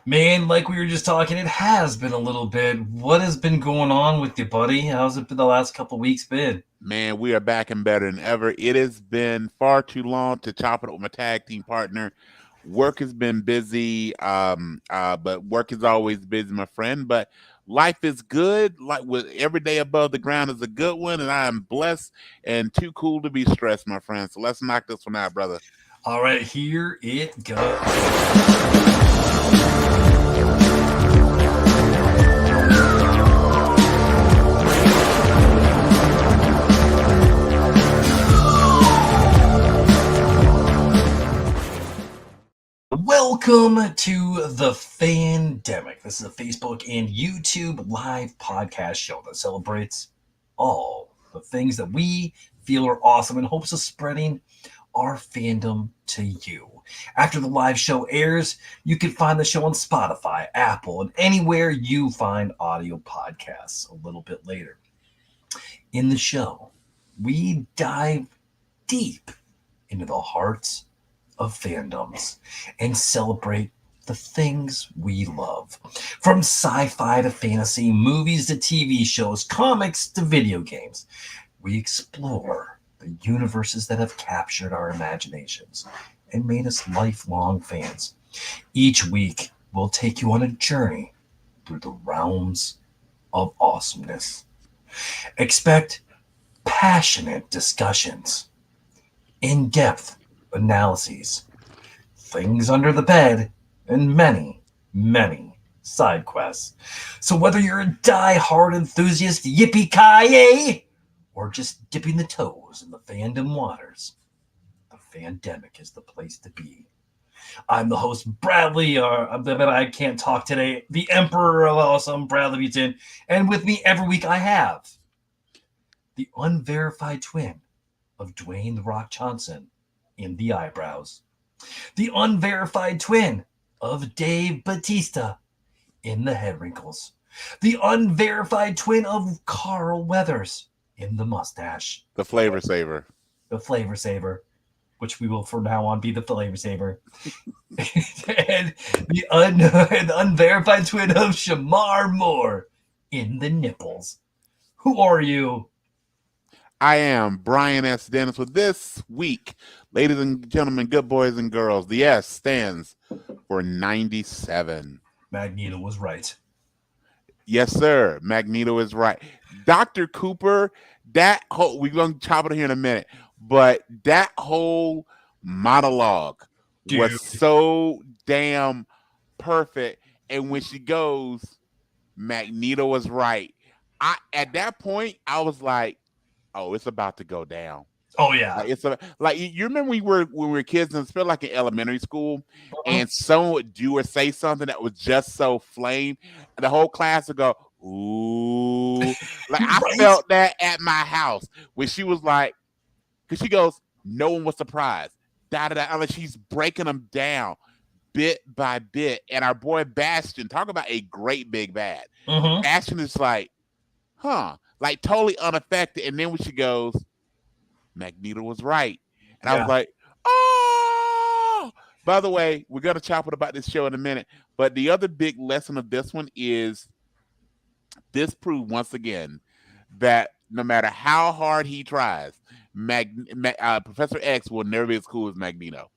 Man, like we were just talking, it has been a little bit. What has been going on with you, buddy? How's it been the last couple of weeks been? Man, we are back and better than ever. It has been far too long to chop it up with my tag team partner. Work has been busy, but work is always busy, my friend. But life is good. Like with every day above the ground is a good one, and I am blessed and too cool to be stressed, my friend. So let's knock this one out, brother. All right, here it goes. Welcome to the Fandemic. This is a Facebook and YouTube live podcast show that celebrates all the things that we feel are awesome in hopes of spreading our fandom to you. After the live show airs, you can find the show on Spotify, Apple, and anywhere you find audio podcasts a little bit later. In the show, we dive deep into the hearts of fandoms and celebrate the things we love. From sci-fi to fantasy, movies to TV shows, comics to video games, we explore the universes that have captured our imaginations and made us lifelong fans. Each week, we'll take you on a journey through the realms of awesomeness. Expect passionate discussions, in-depth analyses, things under the bed, and many, many side quests. So whether you're a die-hard enthusiast, yippee-ki-yay, or just dipping the toes in the fandom waters, the Fandemic is the place to be. I'm the host, Bradley, but I can't talk today, the Emperor of Awesome, Bradley Butin, and with me every week I have the unverified twin of Dwayne The Rock Johnson in the eyebrows, the unverified twin of Dave Batista in the head wrinkles, the unverified twin of Carl Weathers in the mustache, The flavor saver. the flavor saver, which we will from now on be the flavor saver, and the unverified twin of Shamar Moore in the nipples. Who are you? I am Brian S. Dennis with this week. Ladies and gentlemen, good boys and girls, the S stands for 97. Magneto was right. Yes, sir. Magneto is right. Dr. Cooper, we're going to chop it here in a minute, but that whole monologue was Dude. so damn perfect. And when she goes, Magneto was right. At that point, I was like, oh, it's about to go down. Oh yeah. Like you remember when we were kids and it's like in elementary school, and someone would do or say something that was just so flame, and the whole class would go, ooh. Like I Right? felt that at my house when she was like, because she goes, no one was surprised. Da da da. Like she's breaking them down bit by bit. And our boy Bastion, talk about a great big bad. Bastion is like, like totally unaffected. And then when she goes, Magneto was right. And I was like, oh. By the way, we're going to chop it about this show in a minute. But the other big lesson of this one is this proved once again that no matter how hard he tries, Professor X will never be as cool as Magneto.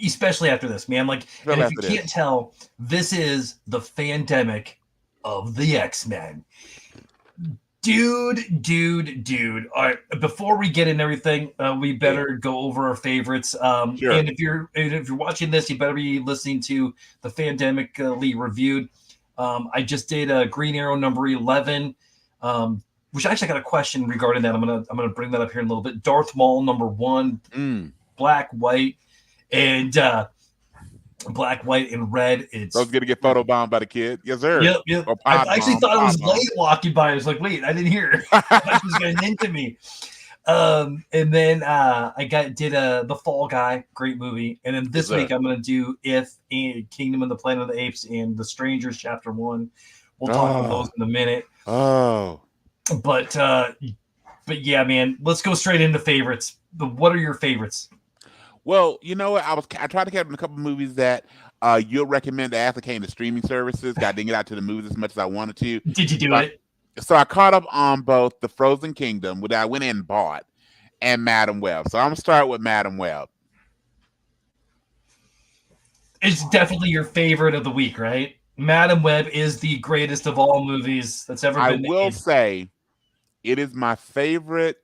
Especially after this, man. Like, and if you can't tell, this is the Fandemic of the X-Men. Dude. All right, before we get into everything, we better go over our favorites. Sure. And if you're watching this, you better be listening to the Fandemic reviewed. I just did Green Arrow number 11, which actually I got a question regarding that. I'm gonna bring that up here in a little bit. Darth Maul number 1, black, white, and black, white, and red. So I was gonna get photobombed by the kid. Yes, sir. Yep. I actually thought it was Light walking by. I was like, wait, I didn't hear her. I thought she was getting into me. And then I did The Fall Guy, great movie. And then this week I'm gonna do If and Kingdom of the Planet of the Apes and The Strangers Chapter 1. We'll talk about those in a minute. But yeah, man, let's go straight into favorites. What are your favorites? Well, you know what? I tried to catch a couple of movies that You'll recommend the after came to streaming services. I didn't get out to the movies as much as I wanted to. Did you do So I, it? so I caught up on both The Frozen Kingdom, which I went in and bought, and Madam Web. So I'm gonna start with Madam Web. It's definitely your favorite of the week, right? Madam Web is the greatest of all movies that's ever I been will made. say it is my favorite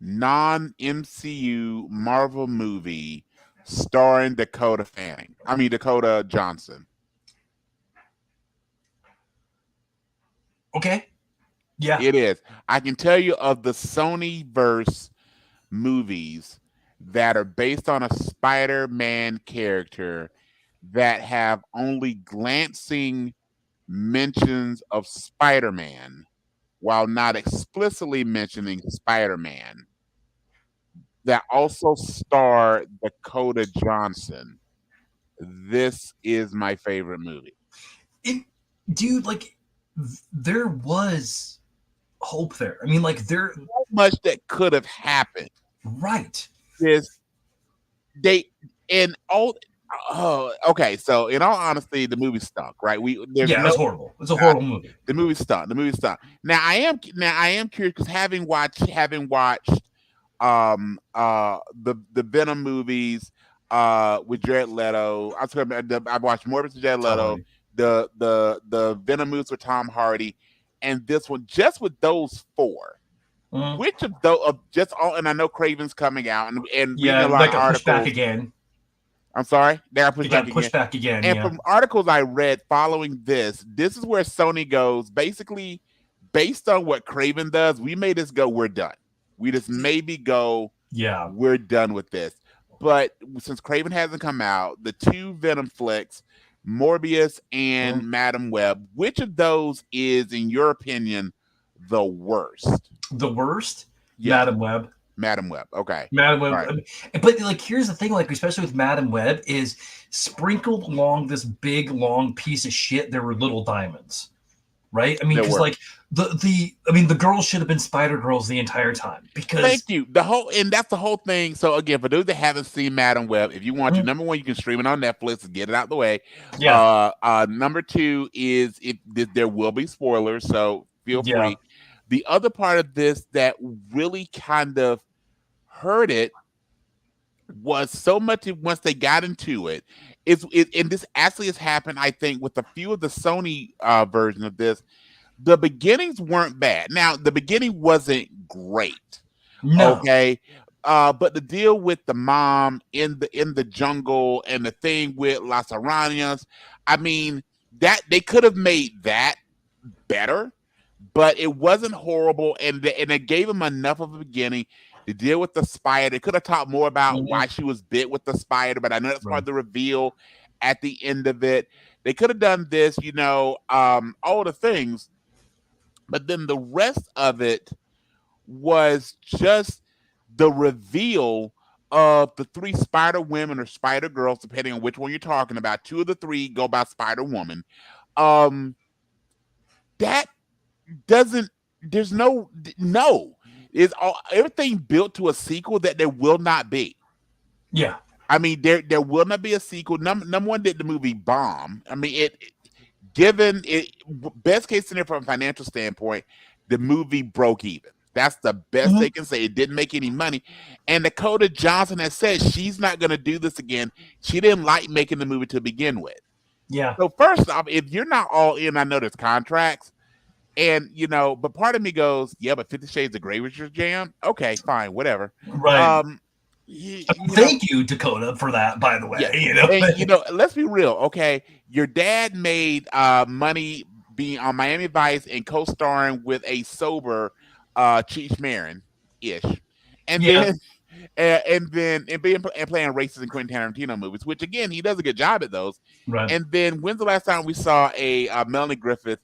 non MCU Marvel movie starring Dakota Fanning. I mean Dakota Johnson. Okay. Yeah. It is. I can tell you of the Sony verse movies that are based on a Spider-Man character that have only glancing mentions of Spider-Man while not explicitly mentioning Spider-Man that also star Dakota Johnson. This is my favorite movie. It, dude, like, there was hope there. I mean, like, So much that could have happened. right. Is they and all oh okay, so in all honesty, the movie stunk, right? We there's Yeah, it no was horrible. It's a horrible movie. the movie stunk. The movie stunk. Now I am curious because having watched the Venom movies with Jared Leto. I was talking about I've watched Morbius with Jared Leto, Totally. the Venom movies with Tom Hardy, and this one just with those four. Mm. Which of those of just all and I know Craven's coming out and reading Yeah, a lot that of got pushed back articles. again. I'm sorry, they are pushed It back got again. pushed back again. And Yeah. from articles I read following this is where Sony goes. Basically, based on what Craven does, we made this go. We're done. We just maybe go. Yeah. We're done with this. But since Craven hasn't come out, the two Venom flicks, Morbius and Mm. Madam Web, which of those is, in your opinion, the worst? The worst, Yes, Madam Web. Madam Web. Okay. Madam All Web. right. But like, here's the thing, like, especially with Madam Web, is sprinkled along this big long piece of shit. There were little diamonds, right? I mean, There because were. like the girls should have been Spider Girls the entire time Thank because you. And that's the whole thing. So again, for those that haven't seen Madam Web, if you want to, mm, number one, you can stream it on Netflix and get it out the way. yeah, Number two is if there will be spoilers, so feel yeah, free. The other part of this that really kind of hurt it was so much once they got into it. And this actually has happened, I think, with a few of the Sony version of this. The beginnings weren't bad. Now, the beginning wasn't great. no, Okay. But the deal with the mom in the jungle and the thing with Las Arañas, I mean, that they could have made that better, but it wasn't horrible, and it gave him enough of a beginning to deal with the spider. They could have talked more about why mhm, she was bit with the spider, but I know that's part right, of the reveal at the end of it. They could have done this, all the things, but then the rest of it was just the reveal of the three Spider Women or Spider Girls, depending on which one you're talking about. Two of the three go by Spider Woman. Um, that doesn't. There's no. Is all everything built to a sequel that there will not be. yeah, I mean, there will not be a sequel. Number one, did the movie bomb? I mean, given it best case scenario from a financial standpoint, the movie broke even. That's the best mhm, they can say. It didn't make any money. And Dakota Johnson has said she's not going to do this again. She didn't like making the movie to begin with. yeah, So first off, if you're not all in, I know there's contracts, and but part of me goes, yeah, but 50 Shades of Grey was your jam. Okay, fine, whatever. right. Um, you, you know, Thank you, Dakota, for that. By the way, yeah, you know, and let's be real, okay? Your dad made money being on Miami Vice and co-starring with a sober Cheech Marin ish, and yeah, then and playing racist in Quentin Tarantino movies, which again he does a good job at those. right. And then when's the last time we saw a Melanie Griffith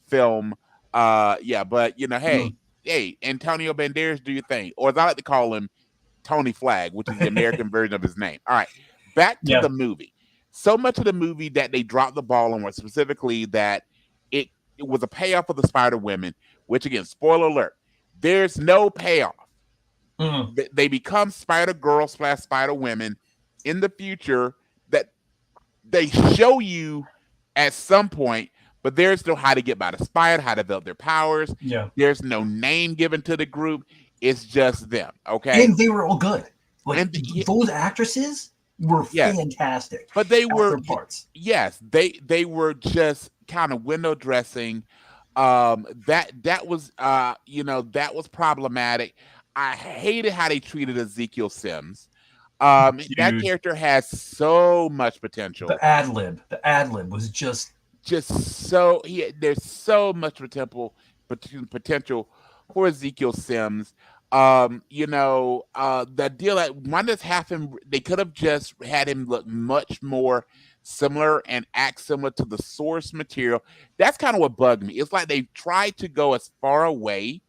film? Yeah, but Mm. hey, Antonio Banderas, do your thing, or as I like to call him, Tony Flag, which is the American version of his name. All right, back to Yeah, the movie. So much of the movie that they dropped the ball on was specifically that it it was a payoff for the Spider Women, which again, spoiler alert, there's no payoff. mm, They become Spider Girl / Spider Women in the future. That they show you at some point, but there's no how to get by the spider, how to develop their powers. Yeah. There's no name given to the group. It's just them. Okay. And they were all good. Like And those actresses were yes, fantastic but they at were their parts. yes, they were just kind of window dressing. That was that was problematic. I hated how they treated Ezekiel Sims. That Dude, character has so much potential. the ad lib was Just so there's so much potential for Ezekiel Sims. The deal that one that's happened, they could have just had him look much more similar and act similar to the source material. That's kind of what bugged me. It's like they tried to go as far away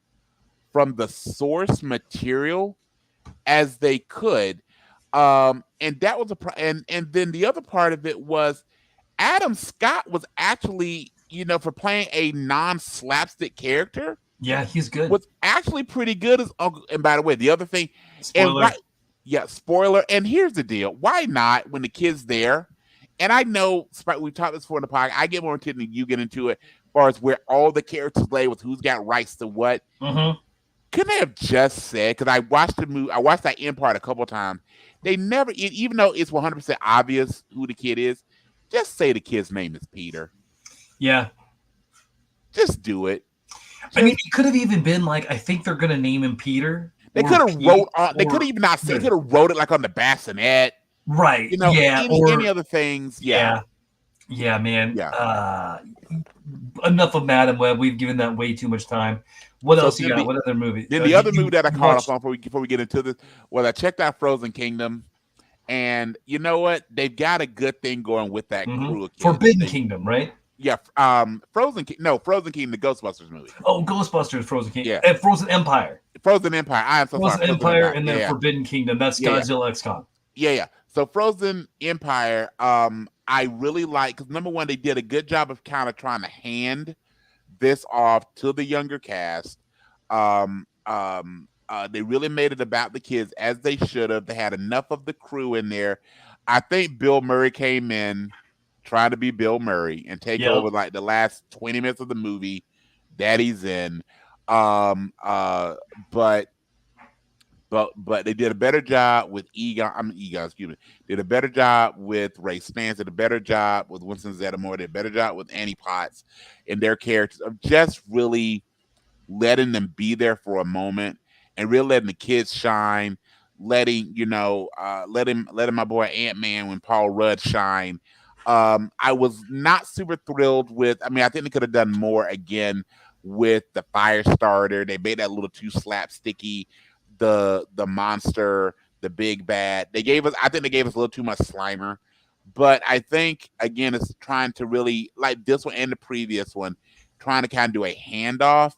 from the source material as they could. And that was and then the other part of it was Adam Scott was actually, for playing a non-slapstick character, yeah, he's good. was actually pretty good as Uncle. And by the way, the other thing, Spoiler. spoiler. And here's the deal: why not when the kid's there? And I know we've talked this before in the podcast. I get more into it than you get into it, as far as where all the characters lay with who's got rights to what. Mm-hmm. Couldn't they have just said? Because I watched the movie, I watched that end part a couple of times. They never, even though it's 100% obvious who the kid is, just say the kid's name is Peter. Yeah. Just do it. I mean, it could have even been like, I think they're gonna name him Peter. They could have wrote on. They could have even not said. They could have wrote it like on the bassinet. Right. Any other things. Yeah, man. Yeah. Enough of Madam Web. We've given that way too much time. What else you got? What other movie? Then the other movie that I caught up on before we get into this, well, I checked out Frozen Kingdom, and you know what? They've got a good thing going with that crew. Of kids. Forbidden Kingdom, right? Yeah. Frozen Kingdom, the Ghostbusters movie. Oh, Ghostbusters, Frozen Kingdom. Yeah. Frozen Empire. Frozen Empire. I am so Frozen sorry. Empire and then Forbidden Kingdom. That's Godzilla X-Con. Yeah. So Frozen Empire, I really like, because number one, they did a good job of kind of trying to hand this off to the younger cast. They really made it about the kids, as they should have. They had enough of the crew in there. I think Bill Murray came in trying to be Bill Murray and take over like the last 20 minutes of the movie that he's in. But they did a better job with Egon, excuse me. Did a better job with Ray Stantz, did a better job with Winston Zeddemore, did a better job with Annie Potts and their characters of just really letting them be there for a moment and really letting the kids shine, letting my boy Ant-Man when Paul Rudd shine. I was not super thrilled with, I think they could have done more again with the fire starter. They made that a little too slapsticky. The monster, the big bad. I think they gave us a little too much Slimer. But I think, again, it's trying to really, like this one and the previous one, trying to kind of do a handoff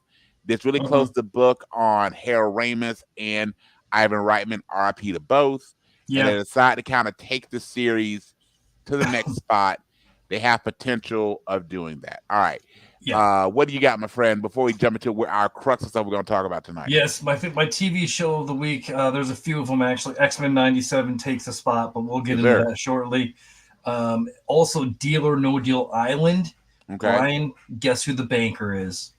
that's really close to the book on Harold Ramis and Ivan Reitman, RIP to both. Yeah. And they decided to kind of take the series to the next spot. They have potential of doing that. All right. Yeah. What do you got, my friend, before we jump into our crux of stuff we're going to talk about tonight? Yes, my TV show of the week, there's a few of them, actually. X-Men 97 takes a spot, but we'll get into that shortly. Also, Deal or No Deal Island. Okay. Brian, guess who the banker is?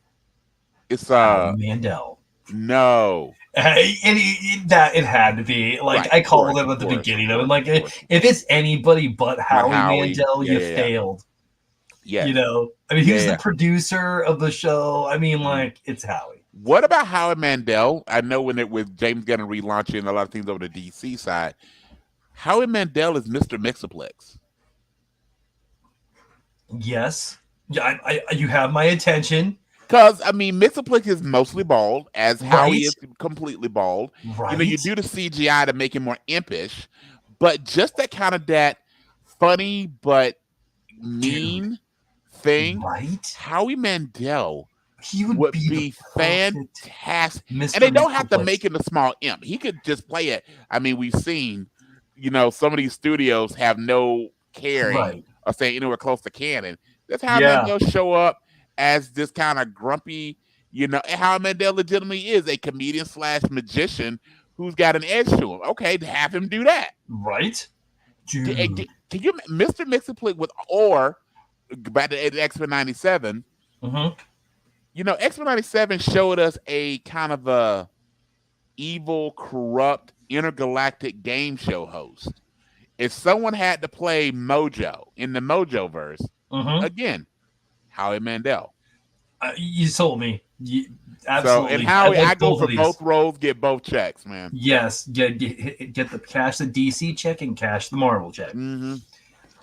It's Mandel. No. It had to be. Like, right, I called him at the beginning of it. Like, if it's anybody but Howie Mandel, you failed. Yeah. He was the producer of the show. It's Howie. What about Howie Mandel? I know with James Gunn relaunching a lot of things over the DC side, Howie Mandel is Mr. Mixoplex. Yes. Yeah, you have my attention. Because, Mixoplex is mostly bald, as Howie is completely bald. Right. You do the CGI to make him more impish, but just that funny but mean thing. Right. Howie Mandel he would be fantastic. Mr. And they don't have to make him a small imp. He could just play it. We've seen, some of these studios have no caring or saying anywhere close to canon. That's how Mandel show up as this kind of grumpy, how Mandel legitimately is a comedian / magician who's got an edge to him. Okay, to have him do that. Right. Can Can you Mr. Mixaplex with or back to X-Men 97? Mm-hmm. X-Men 97 showed us a kind of a evil, corrupt, intergalactic game show host. If someone had to play Mojo in the Mojo verse, Mm-hmm. again, Howie Mandel. You sold me. So and Absolutely. I Howie, I like go both for of both these. roles, get both checks, man. Yes. Get the cash the DC check and cash the Marvel check. Mm-hmm.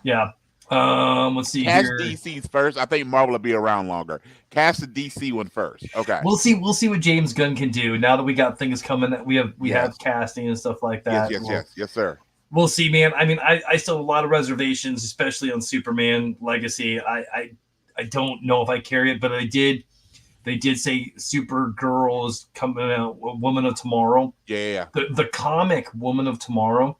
Yeah. Let's see Cash here. DC's first. I think Marvel will be around longer. Cash the DC one first. Okay. We'll see. We'll see what James Gunn can do now that we got things coming. That we Yes. have casting and stuff like Yes. that. Yes. Yes. Yes, sir. We'll see, man. I mean, I still have a lot of reservations, especially on Superman Legacy. I don't know if I carry it, but I did. They did say Supergirl is coming out, Woman of Tomorrow. Yeah. The comic Woman of Tomorrow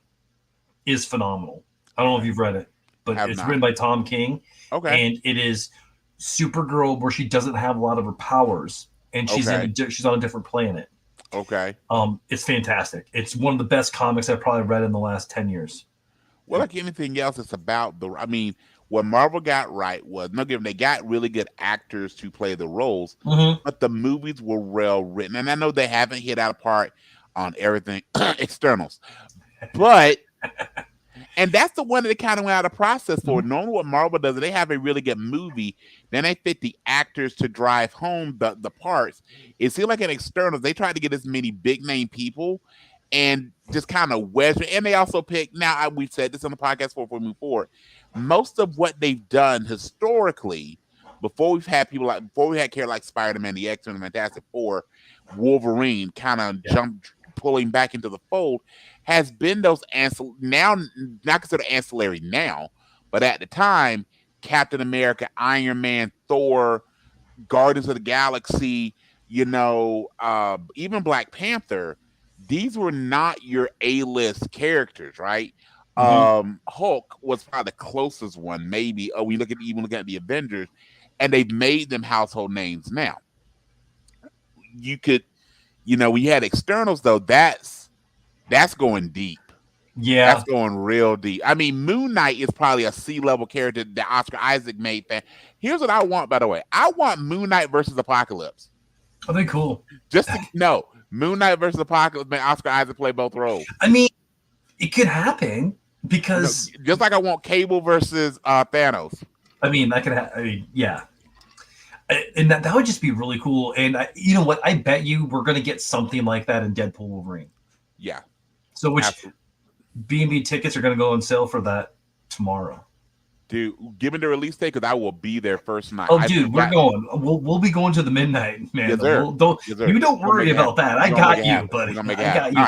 is phenomenal. I don't know if you've read it, but Have it's not. written by Tom King, Okay. and it is Supergirl where she doesn't have a lot of her powers, and she's Okay. she's on a different planet. Okay. It's fantastic. It's one of the best comics I've probably read in the last 10 years. Well, like anything else, it's about the. I mean, what Marvel got right was no given they got really good actors to play the roles, Mm-hmm. but the movies were well written, and I know they haven't hit out apart on everything externals, but. And that's the one that they kind of went out of process for. Mm-hmm. Normally, what Marvel does, they have a really good movie, then they fit the actors to drive home the parts. It seems like in externals, they try to get as many big name people and just kind of wedge. And they also pick. Now, we've said this on the podcast before we move forward. Most of what they've done historically, before we had characters like Spider-Man, the X-Men, the Fantastic Four, Wolverine, kind of jumped pulling back into the fold, has been those now not considered ancillary now, but at the time, Captain America, Iron Man, Thor, Guardians of the Galaxy, even Black Panther. These were not your A-list characters, right? Mm-hmm. Hulk was probably the closest one, maybe. Oh, we look at the Avengers, and they've made them household names now. You could, we had externals though. That's going deep. Yeah. That's going real deep. I mean, Moon Knight is probably a C-level character that Oscar Isaac made. Here's what I want, by the way. I want Moon Knight versus Apocalypse. Are they cool? Moon Knight versus Apocalypse, man, Oscar Isaac play both roles. I mean, it could happen because just like I want Cable versus Thanos. I mean, that could yeah. And that would just be really cool. And you know what? I bet you we're going to get something like that in Deadpool Wolverine. Yeah. So B&B tickets are going to go on sale for that tomorrow. Dude, given the release date, because I will be there first night. Oh, dude, we're going. We'll be going to the midnight, man. Yes, sir. You don't worry about that. I got you, buddy. We're gonna make it I got happen. you.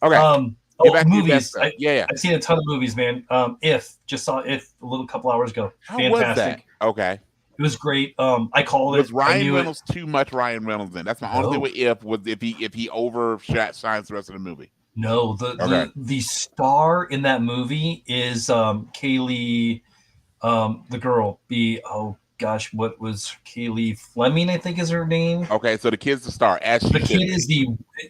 All right. Okay. Movies. Yeah. I've seen a ton of movies, man. Just saw If a little couple hours ago. How Fantastic. was that? Okay. It was great. I called it. Was Ryan Reynolds too much Ryan Reynolds in? That's my only thing with if he overshines the rest of the movie. No, the star in that movie is Kaylee, the girl. What was Kaylee Fleming? I think is her name. Okay, so the kid's the star. The kid is the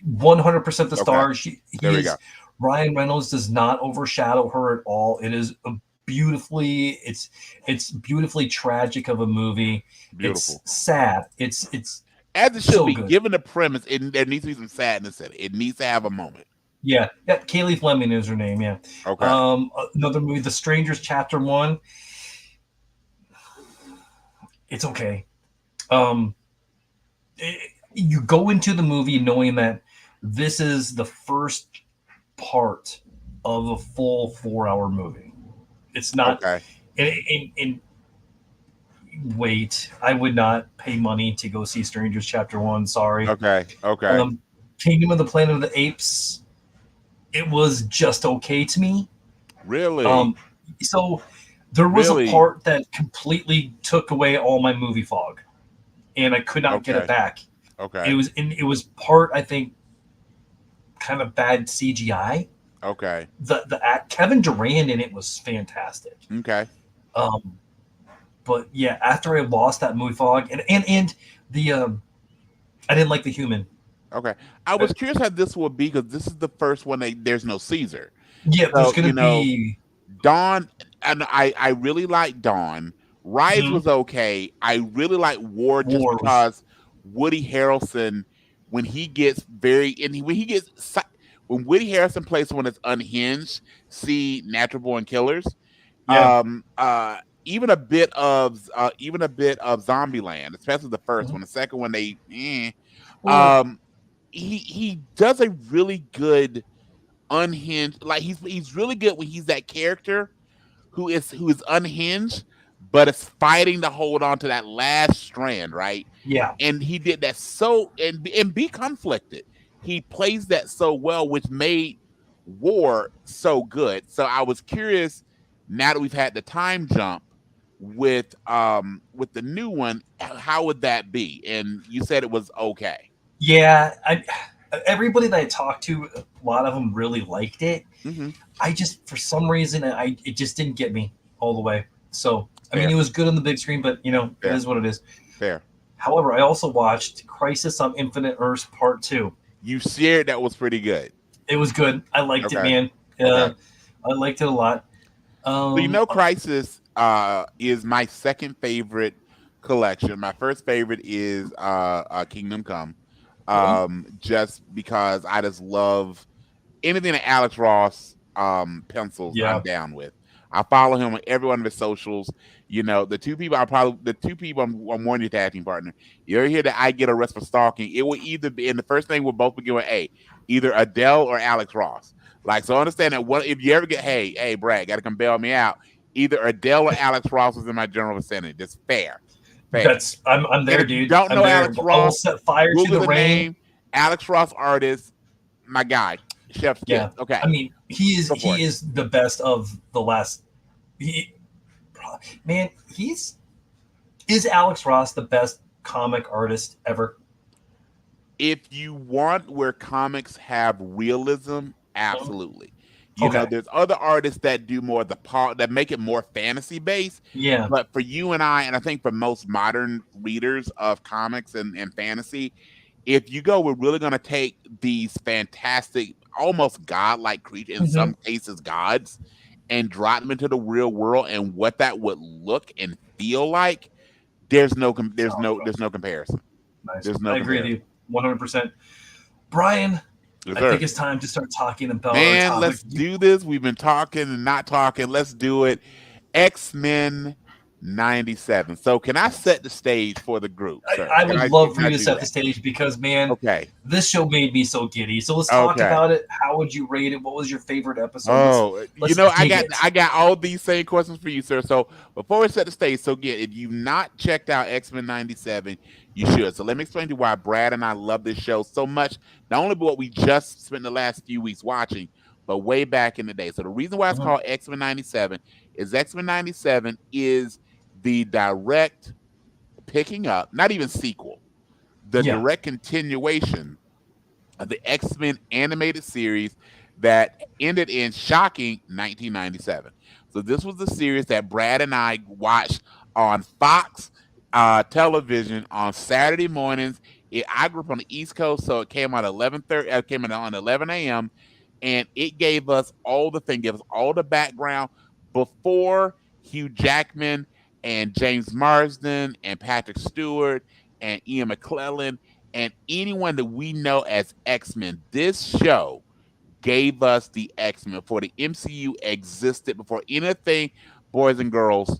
100% the star. There we go. Ryan Reynolds does not overshadow her at all. It is it's beautifully tragic of a movie. Beautiful. It's sad. It's as it should so be. Good. Given the premise, there needs to be some sadness in it. It needs to have a moment. Yeah. Kaylee Fleming is her name. Yeah. Okay. Another movie, The Strangers, Chapter 1. It's okay. You go into the movie knowing that this is the first part of a full 4-hour movie. It's not. Okay. Wait, I would not pay money to go see Strangers Chapter 1. Sorry. Okay. Kingdom of the Planet of the Apes. It was just okay to me. Really? So there was a part that completely took away all my movie fog, and I could not get it back. Okay. It was part, I think, kind of bad CGI. Okay. The Kevin Durant in it was fantastic. Okay. But yeah, after I lost that movie fog, and the I didn't like the human. Okay. I was curious how this would be because this is the first one there's no Caesar. Yeah, there's going to be Dawn. and I really like Dawn. Rise Mhm. was okay. I really like War just Wars. because Woody Harrelson, when he gets very and when he gets when Woody Harrelson plays someone that's unhinged, see Natural Born Killers, Yeah. even a bit of Zombieland, especially the first Mhm. one. The second one, they Well, um he does a really good unhinged. Like he's really good when he's that character who is unhinged, but is fighting to hold on to that last strand, right? yeah. And he did that so and be conflicted. He plays that so well, which made War so good. So I was curious now that we've had the time jump with the new one, how would that be? And you said it was okay. Yeah. Everybody that I talked to, a lot of them really liked it. Hmm. I just, for some reason, it just didn't get me all the way. So, I mean, Fair, it was good on the big screen, but it fair, is what it is. fair. However, I also watched Crisis on Infinite Earths Part Two. You shared that was pretty good. It was good. I liked it, Okay, man. okay. I liked it a lot. So you Um, know, Crisis is my second favorite collection. My first favorite is Kingdom Come, mhm. just because I just love anything that Alex Ross pencils. I'm Yeah, down with. I follow him on every one of his socials. You know, the two people I'm warning you tag team partner. You ever hear that I get arrested for stalking? It will either be, and the first thing will both begin with A, either Adele or Alex Ross. Like, so understand that what if you ever get, hey, Brad, got to come bail me out. Either Adele or Alex Ross was in my general vicinity. Just fair, fair. I'm And there, if you dude. don't I'm know there. Alex I will Ross, set fire to Google the the rain. name Alex Ross artist, my guy, Chef's Yeah, Kiss. Okay, I mean, go for he it. is the best of the last. He, man, he's is Alex Ross the best comic artist ever? If you want where comics have realism, Mhm. absolutely. You know, Okay. there's other artists that do more of the part that make it more fantasy based. Yeah. But for you and I think for most modern readers of comics and fantasy, if you go, we're really going to take these fantastic, almost godlike creatures, in Hmm. some cases gods, and drop them into the real world and what that would look and feel like. It's Alex There's Ross. no comparison. Nice. There's no I agree with comparison. you 100%. Brian, Yes, I think sir. it's time to start talking about our Man, topic. let's do this. We've been talking and not talking. Let's do it. X-Men 97. So can I Yes. set the stage for the group, sir? I would love for Can you I to do set the that? stage because, man, Okay. this show made me so giddy. So let's talk Okay. about it. How would you rate it? What was your favorite episode? Oh, you Let's know, dig it. I got all these same questions for you, sir. So before we set the stage, so again, if you've not checked out X-Men 97, you should. So let me explain to you why Brad and I love this show so much. Not only what we just spent the last few weeks watching, but way back in the day. So the reason why it's Mhm. called X-Men 97 is X-Men 97 is the direct picking up, not even sequel, the Yeah. direct continuation of the X Men animated series that ended in shocking 1997. So this was the series that Brad and I watched on Fox television on Saturday mornings. I grew up on the East Coast, so it came on 11:30. Came on 11 a.m. and it gave us all the thing, gave us all the background before Hugh Jackman and James Marsden and Patrick Stewart and Ian McClellan and anyone that we know as X-Men. This show gave us the X-Men before the MCU existed, before anything, boys and girls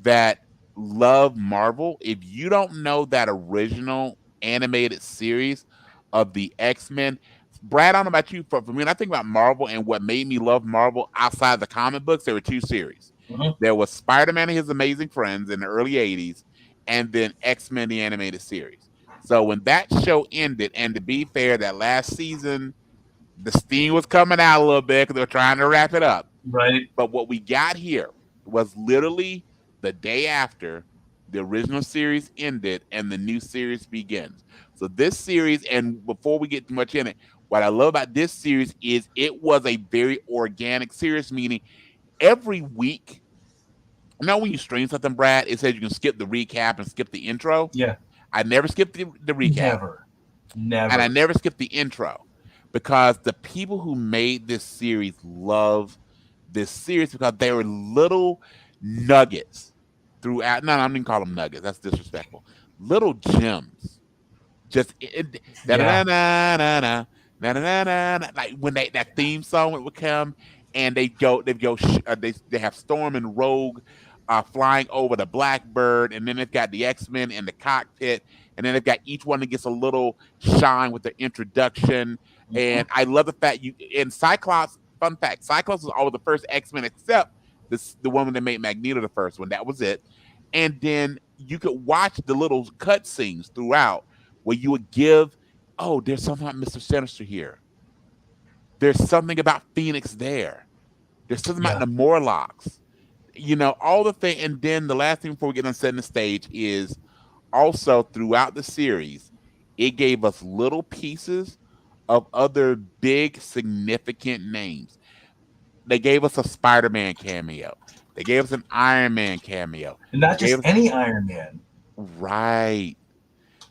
that love Marvel. If you don't know that original animated series of the X-Men, Brad, I don't know about you, for me, when I think about Marvel and what made me love Marvel outside the comic books, there were two series. Mhm. There was Spider-Man and His Amazing Friends in the early 80s, and then X-Men the animated series. So when that show ended, and to be fair, that last season, the steam was coming out a little bit because they were trying to wrap it up. Right. But what we got here was literally the day after the original series ended and the new series begins. So this series, and before we get too much in it, what I love about this series is it was a very organic series, meaning every week. Now, when you stream something, Brad, it says you can skip the recap and skip the intro. Yeah. I never skipped the recap, Never. and I Never. never skipped the intro because the people who made this series love this series because they were little nuggets throughout. No, I'm not even call them nuggets. That's disrespectful. Little gems, just da da Yeah. da da da da, like when that theme song would come, and they have Storm and Rogue flying over the Blackbird, and then they've got the X-Men in the cockpit, and then they've got each one that gets a little shine with their introduction. Mhm. And I love the fact you in Cyclops. Fun fact: Cyclops was always the first X-Men, except the woman that made Magneto the first one. That was it. And then you could watch the little cut scenes throughout where you would give, oh, there's something about Mr. Sinister here. There's something about Phoenix there. There's something about Yeah. the Morlocks. All the thing. And then the last thing before we get on setting the stage is also throughout the series, it gave us little pieces of other big significant names. They gave us a Spider-Man cameo. They gave us an Iron Man cameo. And They not gave just us any Iron Man. right.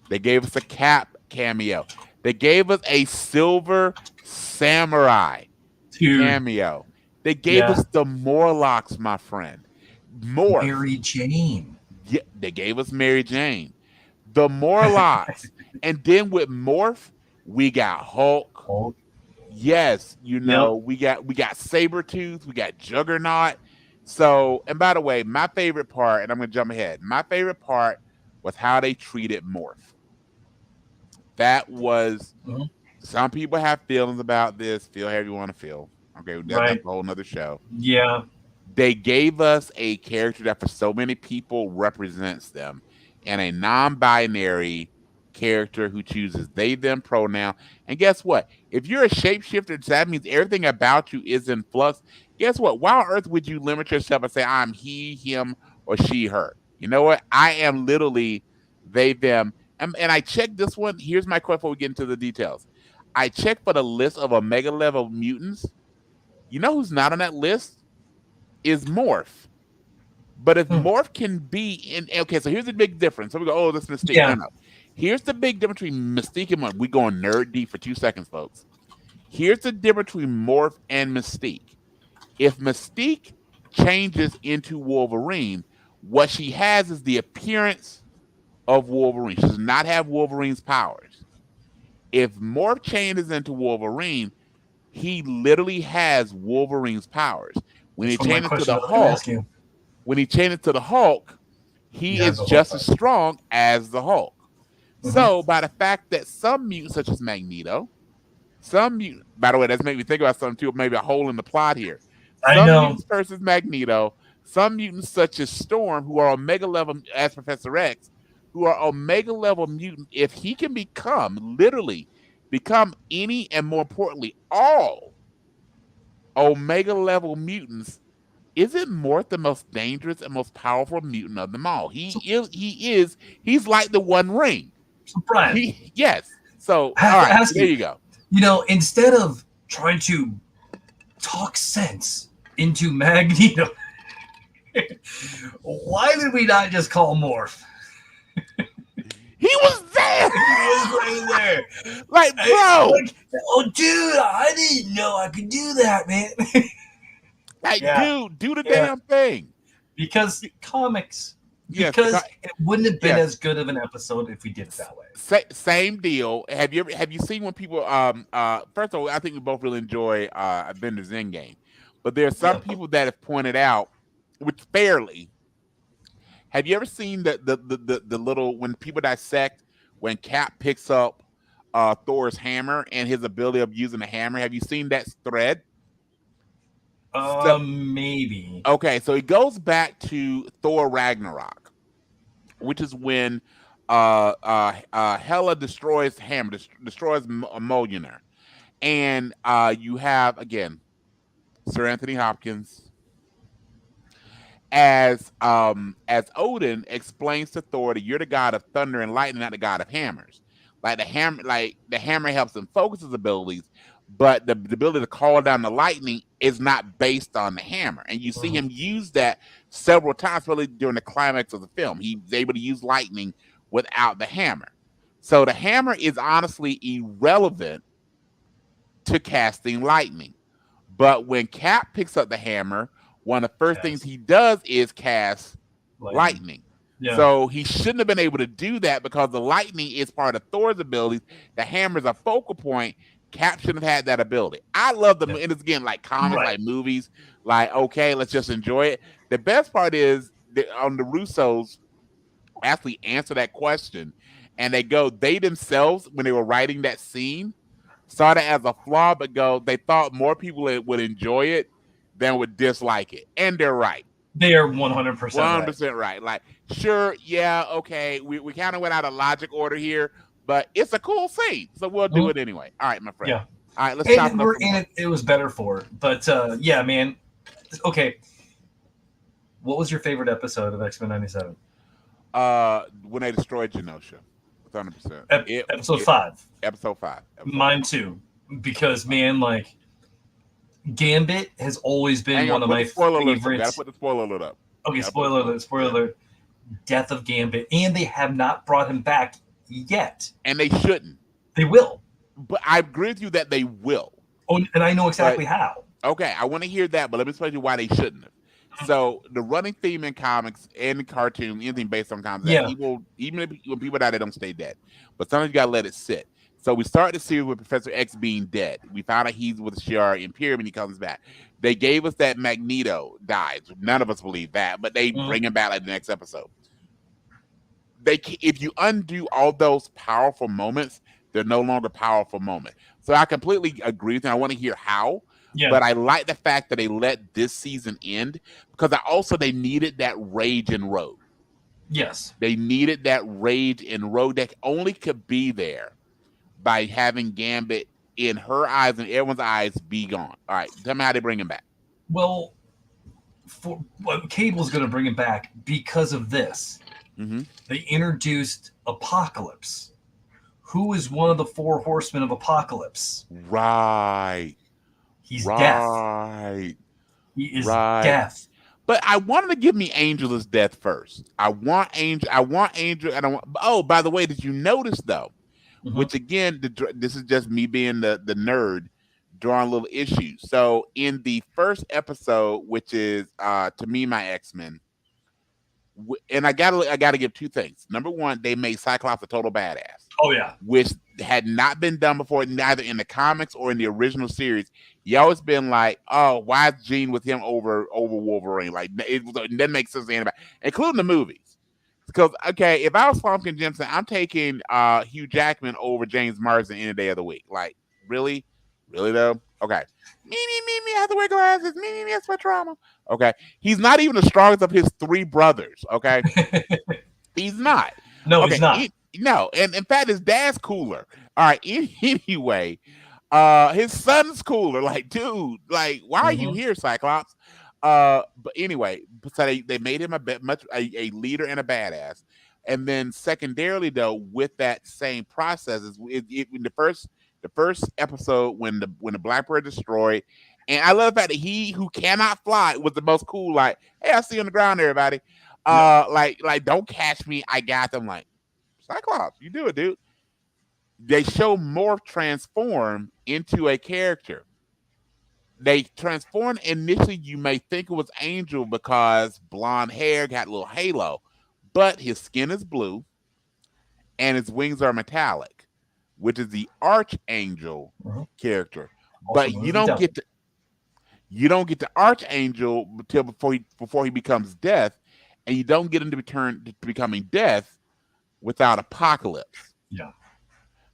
They gave us a Cap cameo. They gave us a Silver Samurai Dude. cameo. They gave Yeah. us the Morlocks, my friend. Morph. Mary Jane. Yeah, they gave us Mary Jane. The Morlocks. And then with Morph, we got Hulk. Oh, Yes, yep. we got Sabretooth, we got Juggernaut. So, and by the way, my favorite part, and I'm gonna jump ahead, my favorite part was how they treated Morph. That was Mhm. some people have feelings about this. Feel however you want to feel. Okay, that's Right. a whole nother show. Yeah. They gave us a character that for so many people represents them, and a non-binary character who chooses they them pronoun. And guess what? If you're a shapeshifter, that means everything about you is in flux. Guess what? Why on earth would you limit yourself and say I'm he, him, or she, her? You know what? I am literally they them. And I checked this one. Here's my question before we get into the details. I checked for the list of Omega level mutants. You know who's not on that list? Is Morph. But if Hmm. Morph can be in, okay, so here's the big difference. So we go, oh, this Mystique. No, Yeah. no. Here's the big difference between Mystique and Morph. We going nerd deep for 2 seconds, folks. Here's the difference between Morph and Mystique. If Mystique changes into Wolverine, what she has is the appearance of Wolverine. She does not have Wolverine's powers. If Morph changes into Wolverine, he literally has Wolverine's powers. When he That's one of my changes to questions the I was going to Hulk, ask you. he You have is the whole just as part. strong as the Hulk. Hmm. So, by the fact that some mutants, such as Magneto, by the way, that's made me think about something too, maybe a hole in the plot here. I Some know. mutants versus Magneto, some mutants such as Storm, who are Omega level, as Professor X, who are Omega level mutant, if he can literally become any, and more importantly, all Omega level mutants, isn't Mort the most dangerous and most powerful mutant of them all? So, He's like the One Ring. so Brian, Yes. So, I have all to right. ask So there you, you go. instead of trying to talk sense into Magneto, why did we not just call Morph? He was there. He was right there. Like, bro. Like, oh, dude, I didn't know I could do that, man. Like, Yeah, dude, do the yeah. damn thing. Because comics. Yes. Because it wouldn't have been Yes. as good of an episode if we did it that way. Same deal. Have you seen when people first of all, I think we both really enjoy Avengers Endgame, but there are some Yeah. people that have pointed out, which fairly, have you ever seen the little when people dissect when Cap picks up Thor's hammer and his ability of using the hammer? Have you seen that thread? So Maybe. okay, so it goes back to Thor Ragnarok, which is when Hela destroys hammer, destroys Mjolnir, and you have again Sir Anthony Hopkins as Odin explains to Thor that you're the god of thunder and lightning, not the god of hammers. Like the hammer helps him focus his abilities, but the ability to call down the lightning is not based on the hammer. And you see Mhm. him use that several times, really during the climax of the film. He's able to use lightning without the hammer. So the hammer is honestly irrelevant to casting lightning. But when Cap picks up the hammer, one of the first things Yes. he does is cast Lightning. lightning. Yeah. So he shouldn't have been able to do that because the lightning is part of Thor's abilities. The hammer is a focal point. Cap shouldn't have had that ability. I love the Yeah. and it's again like comics, Right. like movies, like okay, let's just enjoy it. The best part is on the Russos actually answer that question, and they themselves when they were writing that scene saw it as a flaw, but they thought more people would enjoy it than would dislike it, and they're right. They are 100% right. 100% right. Like, sure, yeah, okay, we kind of went out of logic order here, but it's a cool scene, so we'll do Mhm. it anyway. All right, my friend. Yeah. All right, let's chop And it up we're some in more. it. It was better for it. But yeah, man. Okay. What was your favorite episode of X Men '97? When they destroyed Genosha, 100%. Episode It 5. episode 5. Episode 5. Mine too. Because man, like Gambit has always been Hang on, one of put my the spoiler alert up. Gotta favorites. put the spoiler alert up. Okay, Gotta put the spoiler alert. Spoiler yeah. alert. Death of Gambit, and they have not brought him back yet. And they shouldn't. They will. But I agree with you that they will. Oh, and I know But exactly how. okay, I want to hear that, but let me explain to you why they shouldn't have. So the running theme in comics and cartoon, anything based on comics, that Yeah. people, even if, when people die, they don't stay dead. But sometimes you gotta let it sit. So we start the series with Professor X being dead. We found out he's with Shi'ar Imperium and he comes back. They gave us that Magneto dies. None of us believe that, but they Mhm. bring him back like the next episode. If you undo all those powerful moments, they're no longer powerful moments. So I completely agree with you. I want to hear how, Yeah. but I like the fact that they let this season end because they needed that rage in Rogue. Yes. They needed that rage in Rogue that only could be there by having Gambit in her eyes and everyone's eyes be gone. All right, tell me how they bring him back. Well, Cable's going to bring him back because of this. Mm-hmm. They introduced Apocalypse, who is one of the 4 horsemen of Apocalypse. Right. He's death. Right. He is Right. death. But I wanted to give me Angel as death first. I want Angel, and I want. Oh, by the way, did you notice though? Mhm. Which again, this is just me being the nerd, drawing little issues. So in the first episode, which is to me my X-Men, and I gotta give 2 things. Number one, they made Cyclops a total badass, Oh yeah. which had not been done before, neither in the comics or in the original series. You always been like, oh, why is Gene with him over Wolverine? Like it doesn't make sense to anybody, including the movies. Because okay, if I was Pumpkin Jensen, I'm taking Hugh Jackman over James Marsden any day of the week. Like really, really though. Okay, me, I have to wear glasses. Me, that's my trauma. Okay, he's not even the strongest of his 3 brothers. Okay, he's not. No, Okay, he's not. no, and in fact, his dad's cooler. All right, anyway, his son's cooler. Like, dude, like, why are you Mhm. here, Cyclops? But anyway, so they made him a leader and a badass. And then secondarily, though, with that same process, in the first episode when the Blackbird destroyed, and I love the fact that he who cannot fly was the most cool. Like, hey, I see you on the ground, everybody. Yep. Like don't catch me, I got them. Like Cyclops, you do it, dude. They show Morph transform into a character. They transform initially. You may think it was Angel because blonde hair, got a little halo, but his skin is blue and his wings are metallic, which is the Archangel Mhm. character. Also But known as the devil. you don't get the Archangel until before he becomes Death, and you don't get him to return to becoming Death without Apocalypse. Yeah.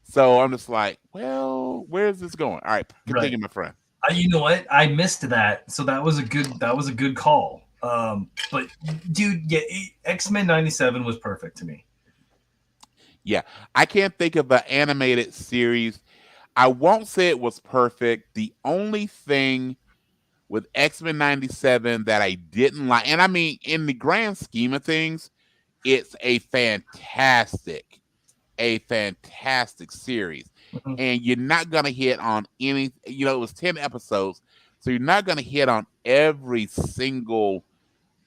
So I'm just like, well, where's this going? All right, continue, Right. my friend. You know what? I missed that, so that was a good call. But dude, yeah, X-Men '97 was perfect to me. Yeah, I can't think of an animated series. I won't say it was perfect. The only thing with X-Men '97 that I didn't like, and I mean, in the grand scheme of things, it's a fantastic series. Mhm. And you're not gonna hit on any, it was 10 episodes, so you're not gonna hit on every single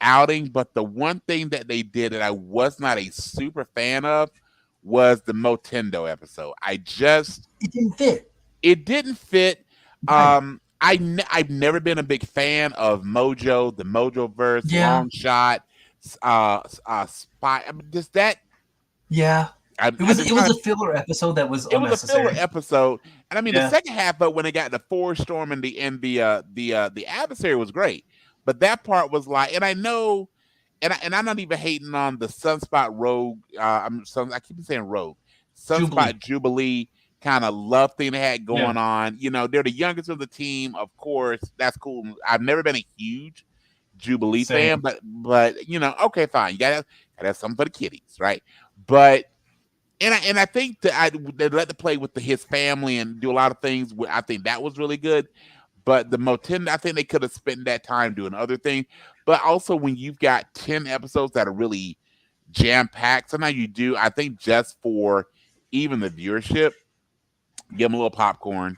outing. But the one thing that they did that I was not a super fan of was the Motendo episode. It didn't fit. It didn't fit. Right. I've never been a big fan of Mojo, the Mojo verse, Yeah, Long Shot, Spy. I mean, just that. yeah. I, It I was just it was kind a of filler episode that was it was a filler unnecessary. episode, and I mean the Yeah, second half, but when they got the Forest Storm and the adversary was great, but that part was like, and I know, and I'm not even hating on the Sunspot Rogue. I keep saying Rogue, Jubilee. Sunspot Jubilee kind of love thing they had Yeah, going on. You know, they're the youngest of the team, of course. That's cool. I've never been a huge Jubilee fan, same. but you know, okay, fine. You gotta have something for the kiddies, right? But and I think that they let the play with his family and do a lot of things. I think that was really good. But the Motin, I think they could have spent that time doing other things. But also, when you've got 10 episodes that are really jam packed, sometimes you do. I think just for even the viewership, give them a little popcorn,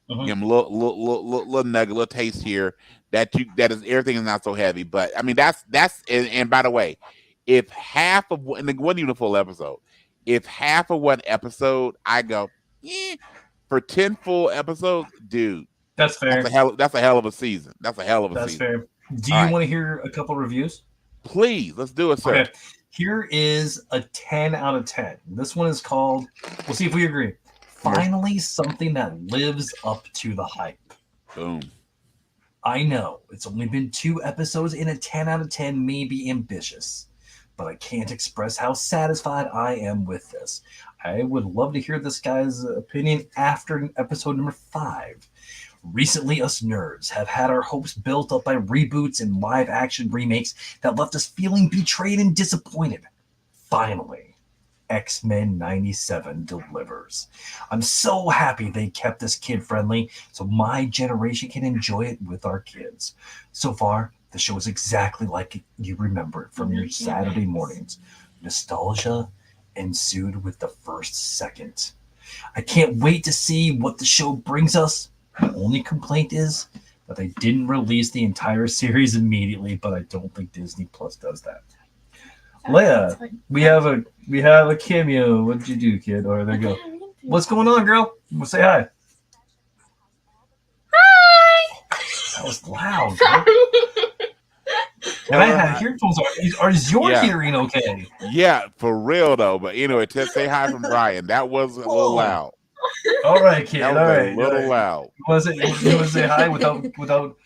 Mhm. give them a little nugget, a little taste here. That is everything is not so heavy. But I mean, and by the way, if half of and it wasn't even a full episode, if half of one episode I go, for 10 full episodes, dude, That's fair. that's a hell of a season. That's a hell of a That's season. fair. Do All you right, want to hear a couple reviews? please let's do it, sir. Okay. Here is a 10 out of 10. This one is called, we'll see if we agree. Finally, something that lives up to the hype. Boom. I know it's only been 2 episodes, and a 10 out of 10 may be ambitious, but I can't express how satisfied I am with this. I would love to hear this guy's opinion after episode number 5. Recently, us nerds have had our hopes built up by reboots and live action remakes that left us feeling betrayed and disappointed. Finally, X-Men 97 delivers. I'm so happy they kept this kid friendly so my generation can enjoy it with our kids. So far, the show is exactly like you remember it from your Saturday mornings. Nostalgia ensued with the first second. I can't wait to see what the show brings us. My only complaint is that they didn't release the entire series immediately, but I don't think Disney Plus does that. Leia, we have a cameo. What'd you do, kid? Or there you go. What's going on, girl? Well, say hi. That was loud. Girl. And I had headphones on. Is your Yeah. hearing okay? Yeah, for real though. But anyway, just say hi from Brian. That was a little Whoa. loud. All right, kid. That All was right. a little loud. You want to say hi without?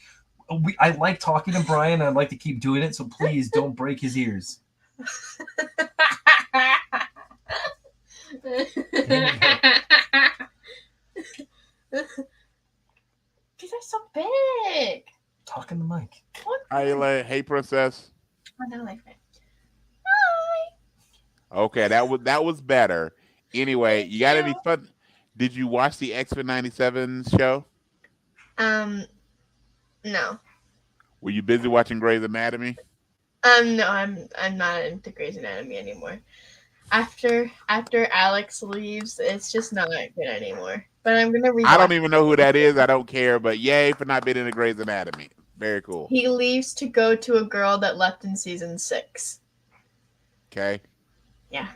I like talking to Brian. I'd like to keep doing it. So please don't break his ears. These are so big. Talk in the mic. Hey, princess. Oh, no, like that. Okay, that was better. Anyway, you got any fun? Did you watch the X-Men 97 show? No. Were you busy watching Grey's Anatomy? No, I'm not into Grey's Anatomy anymore. After Alex leaves, it's just not good anymore. But I'm gonna rewatch. I don't even know who that is. I don't care. But yay for not being into Grey's Anatomy. Very cool. He leaves to go to a girl that left in season 6. Okay. Yeah.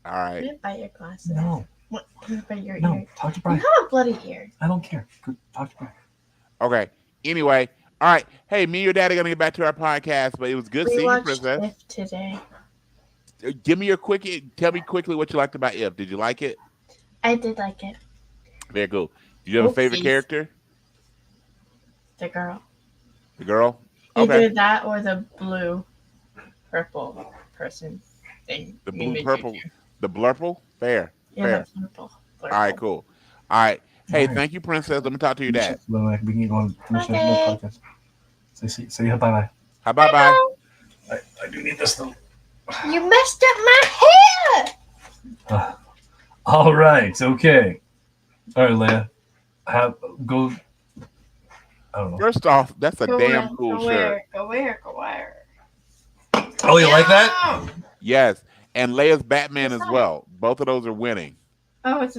All right. I'm gonna bite your glasses. No. What? I'm gonna bite your No. ear. Talk to You Brian. have a bloody ear. I don't care. Talk to Brian. Okay. Anyway, all right. Hey, me and your dad are gonna get back to our podcast, but it was good We seeing you, watched princess. If today. Give me tell me quickly what you liked about If. Did you like it? I did like it. Very cool. Do you have a favorite Oopsies. character? The girl. The girl? Either Okay. that or the blue, purple person thing. The we blue, made purple, you do. the blurple? Fair. Yeah, Fair. the purple. All right, cool. All right. Hey, All right. thank you, princess. Let me talk to your dad. We can go on finish the Okay. podcast. Say bye bye. Hi, bye. I do need this though. You messed up my hair. All right. Okay. All right, Leia. Go. I don't know. First off, that's a Go damn where, cool go shirt. where, go where. Oh, you like that? Yes. And Leia's Batman What's as that? well. Both of those are winning. Oh, it's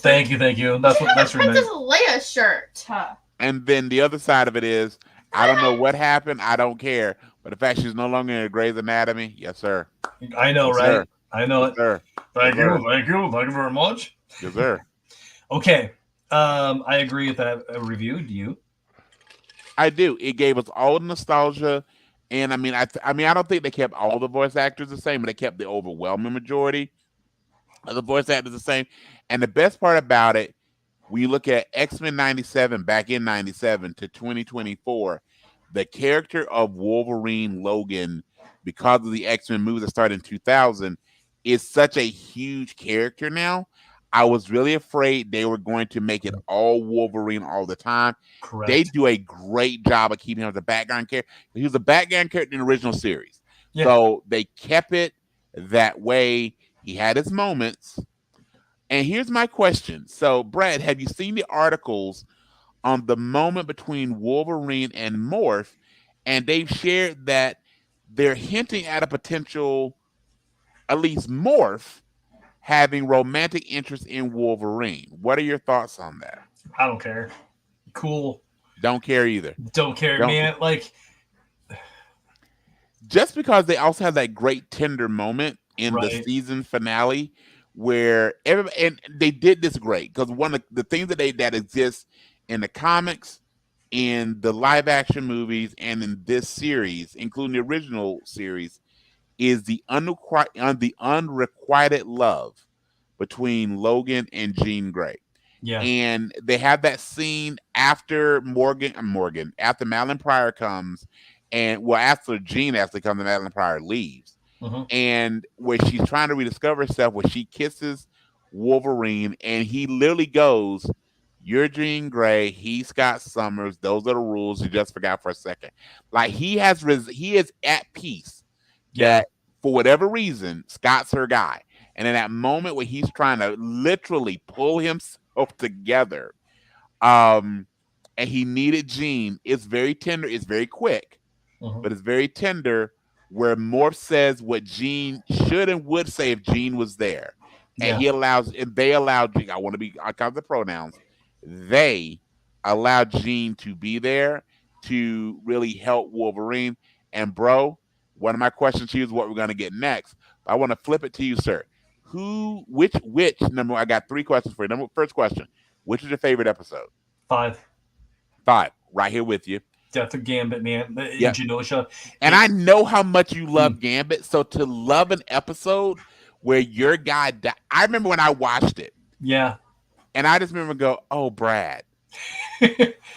Thank you. That's what. That's your Princess name. Leia shirt. Huh. And then the other side of it is, I don't know what happened. I don't care. But the fact she's no longer in Grey's Anatomy, yes, sir. I know, Yes, right? sir. I know Yes, it. sir. Thank Yes, sir. you. Thank you very much. Yes, sir. Okay. I agree with that review. Do you? I do. It gave us all the nostalgia, and I don't think they kept all the voice actors the same, but they kept the overwhelming majority of the voice actors the same. And the best part about it, when you look at X-Men 97 back in 97 to 2024, the character of Wolverine Logan, because of the X-Men movie that started in 2000, is such a huge character now. I was really afraid they were going to make it all Wolverine all the time. They Correct. do a great job of keeping him as a background character. He was a background character in the original series. Yeah. So they kept it that way. He had his moments. And here's my question. So, Brad, have you seen the articles on the moment between Wolverine and Morph? And they've shared that they're hinting at a potential, at least Morph, having romantic interest in Wolverine. What are your thoughts on that? I don't care. Cool. Don't care either. Don't care, Don't man. Like, just because they also have that great tender moment in the right. season finale where everybody, and they did this great because one of the things that exists in the comics, in the live action movies, and in this series, including the original series, is the unrequited love between Logan and Jean Grey. Yeah. And they have that scene after after Madeline Pryor comes, and well, after Jean actually comes and Madeline Pryor leaves, Hmm. and where she's trying to rediscover herself, where she kisses Wolverine, and he literally goes, "You're Jean Grey, he's Scott Summers. Those are the rules. You just forgot for a second." Like he is at peace Yeah. that for whatever reason Scott's her guy, and in that moment where he's trying to literally pull himself together, um, and he needed Jean, it's very tender. It's very quick, Hmm. but it's very tender where Morph says what Gene should and would say if Gene was there. And Yeah. they allow Gene, I want to be, I count the pronouns, they allow Gene to be there to really help Wolverine. And bro, one of my questions to you is what we're going to get next. I want to flip it to you, sir. Which number, I got three questions for you. First question, which is your favorite episode? 5. Five, right here with you. Death of Gambit, man. In Yep. Genosha. And I know how much you Hmm. love Gambit. So to love an episode where your guy died, I remember when I watched it, Yeah. and I just remember go, oh Brad,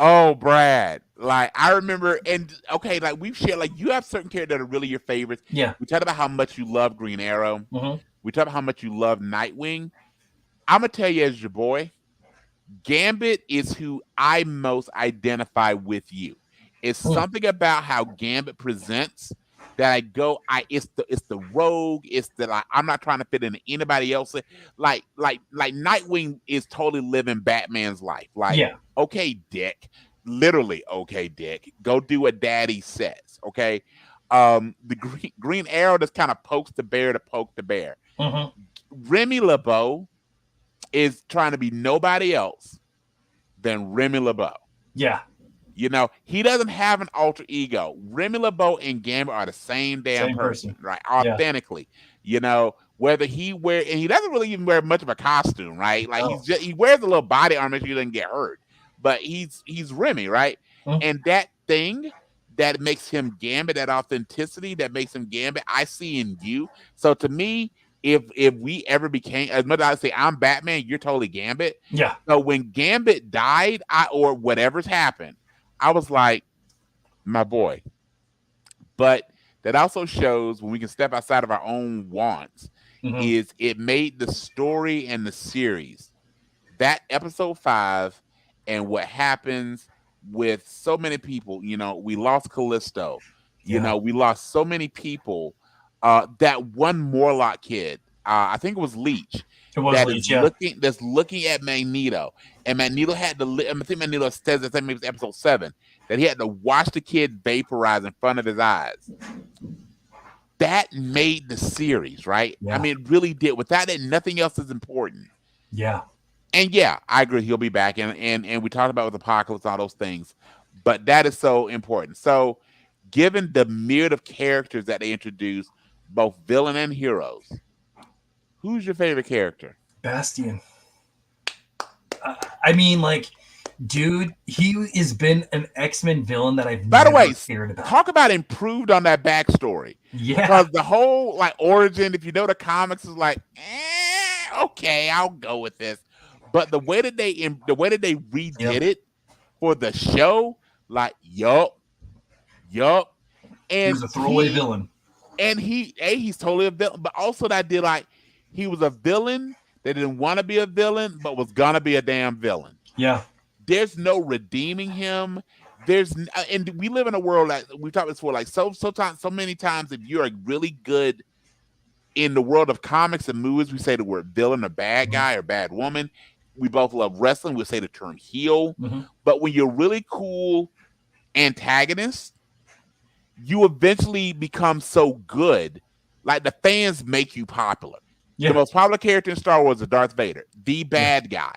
oh Brad. Like I remember, and okay, like we've shared, like you have certain characters that are really your favorites. Yeah. We talked about how much you love Green Arrow. Hmm. We talked about how much you love Nightwing. I'm gonna tell you as your boy, Gambit is who I most identify with you. It's something about how Gambit presents that I go, it's the rogue, it's the like I'm not trying to fit into anybody else. Like Nightwing is totally living Batman's life. Like, Yeah. okay, Dick. Literally, okay, Dick. Go do what daddy says. Okay. The green arrow just kind of pokes the bear to poke the bear. Hmm. Remy LeBeau is trying to be nobody else than Remy LeBeau. Yeah. You know, he doesn't have an alter ego. Remy LeBeau and Gambit are the same damn Same person. right? Yeah. Authentically. You know, whether and he doesn't really even wear much of a costume, right? Like No. he wears a little body armor so he doesn't get hurt. But he's Remy, right? Mhm. And that thing that makes him Gambit, that authenticity that makes him Gambit, I see in you. So to me, if we ever became, as much as I say I'm Batman, you're totally Gambit. Yeah. So when Gambit died, or whatever's happened, I was like, my boy. But that also shows when we can step outside of our own wants, Hmm. is it made the story and the series, that episode 5 and what happens with so many people. You know, we lost Callisto. You Yeah. know, we lost so many people. That one Morlock kid, I think it was Leech, It was that is Leech. Yeah. looking at Magneto, and Magneto had to. I think Magneto says that maybe it's episode 7 that he had to watch the kid vaporize in front of his eyes. That made the series, right? Yeah. I mean, it really did. Without it, nothing else is important. Yeah. And yeah, I agree. He'll be back, and we talked about with Apocalypse, all those things, but that is so important. So, given the myriad of characters that they introduced, both villain and heroes, who's your favorite character? Bastion. I mean, like, dude, he has been an X-Men villain that I've By the never way, cared about. talk about improved on that backstory. Yeah, Because the whole like origin, if you know the comics, is like, okay, I'll go with this. But the way that they redid yep. it for the show, like, yup, He and was a throwaway villain. he's totally a villain, but also that did like he was a villain that didn't want to be a villain, but was gonna be a damn villain. Yeah, There's no redeeming him. And we live in a world that we've talked before, like so many times, if you're really good in the world of comics and movies, we say the word villain or bad guy or bad woman. We both love wrestling. We say the term heel. mm-hmm. But when you're really cool antagonist, you eventually become so good, like the fans make you popular. Yeah. The most popular character in Star Wars is Darth Vader, the bad guy.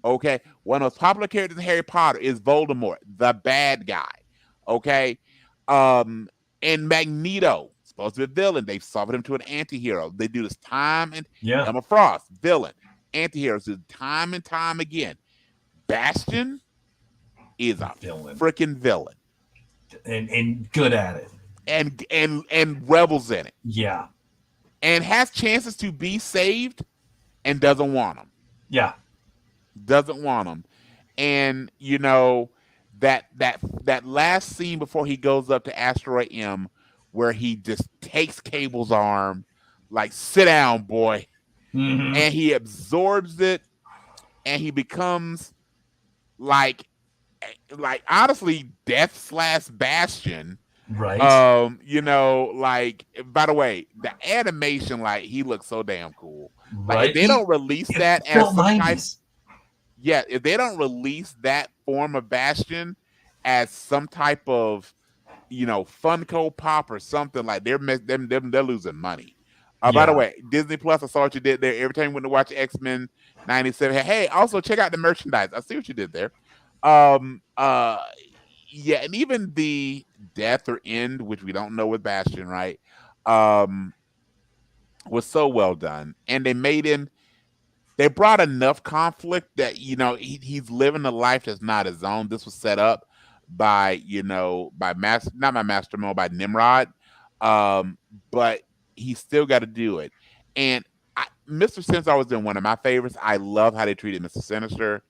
Okay, one of the most popular characters in Harry Potter is Voldemort, the bad guy. Okay, and Magneto, supposed to be a villain. They've softened him to an anti-hero. They do this time and Yeah. Emma Frost, villain, anti-heroes, time and time again. Bastion is a Villain. freaking villain, and good at it. and revels in it, Yeah. and has chances to be saved, and doesn't want them. Yeah. Doesn't want them. And you know that last scene before he goes up to Asteroid M, where he just takes Cable's arm, like, sit down, boy, Mm-hmm. and he absorbs it, and he becomes like honestly Death / Bastion. Right. You know, like, by the way, the animation, like, he looks so damn cool. Like, Right. if they don't release that as felt some type, 90s. yeah, if they don't release that form of Bastion as some type of, you know, Funko Pop or something, like, they're losing money. By the Yeah. way, Disney Plus, I saw what you did there. Every time you went to watch X-Men 97, hey, also check out the merchandise. I see what you did there. Yeah, and even the death or end, which we don't know with Bastion, right? Was so well done. And they brought enough conflict that, you know, he's living a life that's not his own. This was set up by, you know, not by Master Mo, by Nimrod. But he still got to do it. And Mr. Sinister was in one of my favorites. I love how they treated Mr. Sinister.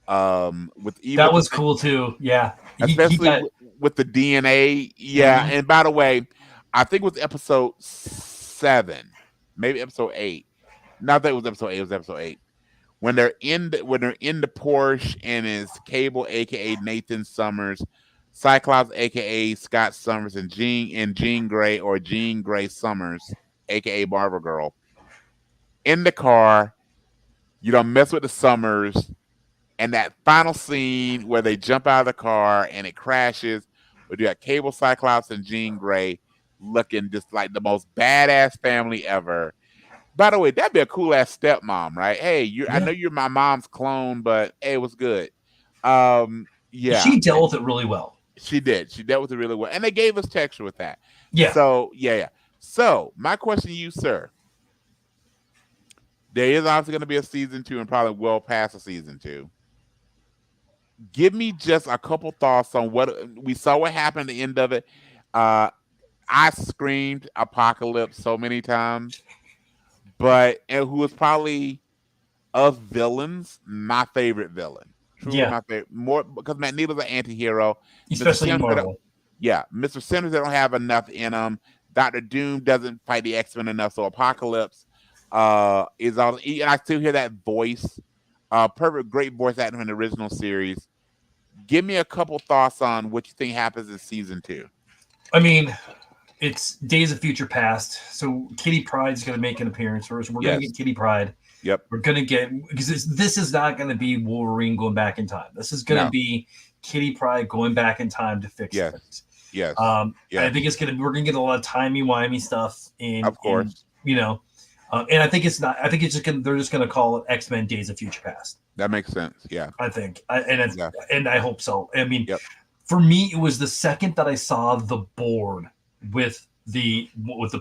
That was cool too. Yeah. Especially with the DNA. Yeah. Mhm. And by the way, I think it was episode 7, maybe episode 8. Not that it was episode 8, it was episode 8. When they're in the Porsche, and it's Cable, aka Nathan Summers, Cyclops, aka Scott Summers, and Jean Grey, or Jean Grey Summers, aka Marvel Girl, in the car. You don't mess with the Summers. And that final scene where they jump out of the car and it crashes, where you got Cable, Cyclops, and Jean Grey looking just like the most badass family ever. By the way, that'd be a cool ass stepmom, right? Hey, I know you're my mom's clone, but hey, what's good? Yeah, She dealt with it really well. She did. She dealt with it really well, and they gave us texture with that. Yeah. So yeah. So my question to you, sir. There is obviously going to be a season 2, and probably well past a season 2. Give me just a couple thoughts on what we saw. What happened at the end of it? I screamed apocalypse so many times, and who was probably, of villains, my favorite villain. Truly my favorite. More because Magneto's an anti-hero. Especially in Marvel. Yeah, Mr. Sinister don't have enough in him. Dr. Doom doesn't fight the X-Men enough, so Apocalypse is all. And I still hear that voice. Perfect, great voice acting in the original series. Give me a couple thoughts on what you think happens in season 2. I mean, it's Days of Future Past, so Kitty Pryde's going to make an appearance. We're going to get Kitty Pryde. Yep. We're going to get, because this is not going to be Wolverine going back in time. This is going to be Kitty Pryde going back in time to fix things. Yes. I think we're going to get a lot of timey-wimey stuff in, of course, and I think it's not. I think it's they're just going to call it X-Men Days of Future Past. That makes sense. Yeah, I think, and I hope so. I mean, for me, it was the second that I saw the board with the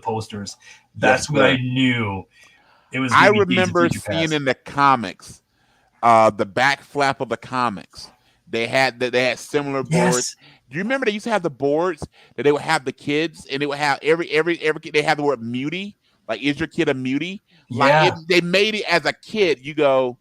posters. That's when I knew it was. I remember seeing in the comics the back flap of the comics. They had similar boards. Yes. Do you remember they used to have the boards that they would have the kids and they would have every kid, they had the word mutie. Like, is your kid a mutie? Yeah. They made it as a kid. You go,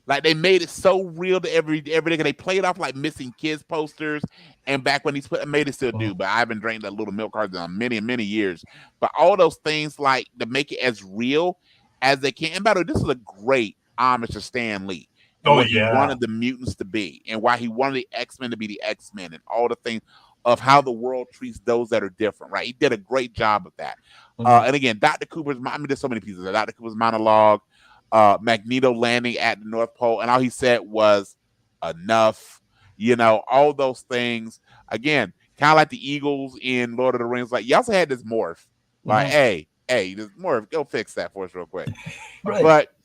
like, they made it so real to every day. They played off like missing kids posters, and back when these made it still do. Mhm. But I haven't drank that little milk carton in many years. But all those things, like, to make it as real as they can. And by the way, this is a great homage to Stan Lee and Oh what he yeah. wanted the mutants to be, and why he wanted the X-Men to be the X-Men, and all the things of how the world treats those that are different. Right? He did a great job of that. Mhm. And again, Dr. Cooper's. I mean, there's so many pieces of Dr. Cooper's monologue, Magneto landing at the North Pole, and all he said was enough. All those things. Again, kind of like the Eagles in Lord of the Rings. Like, you also had this morph. Like, Mhm. hey, this morph, go fix that for us real quick. Right. But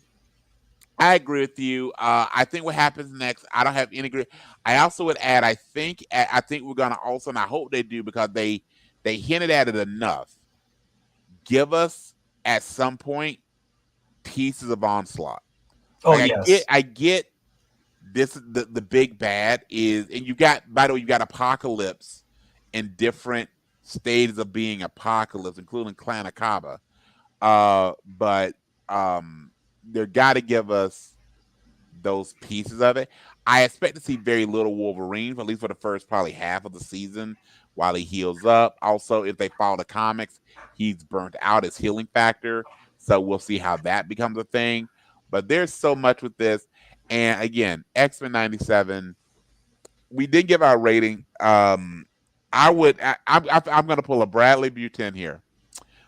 I agree with you. I think what happens next, I don't have any agree. I also would add, I think we're gonna also, and I hope they do because they hinted at it enough. Give us at some point pieces of Onslaught. Oh Like, yes. I get this. The big bad is, and you got, by the way, you got Apocalypse in different stages of being Apocalypse, including Clan Akaba. But they're got to give us those pieces of it. I expect to see very little Wolverine, at least for the first probably half of the season, while he heals up. Also, if they follow the comics, he's burnt out his healing factor. So we'll see how that becomes a thing. But there's so much with this. And again, X-Men 97, we did give our rating. I'm going to pull a Bradley Butin here.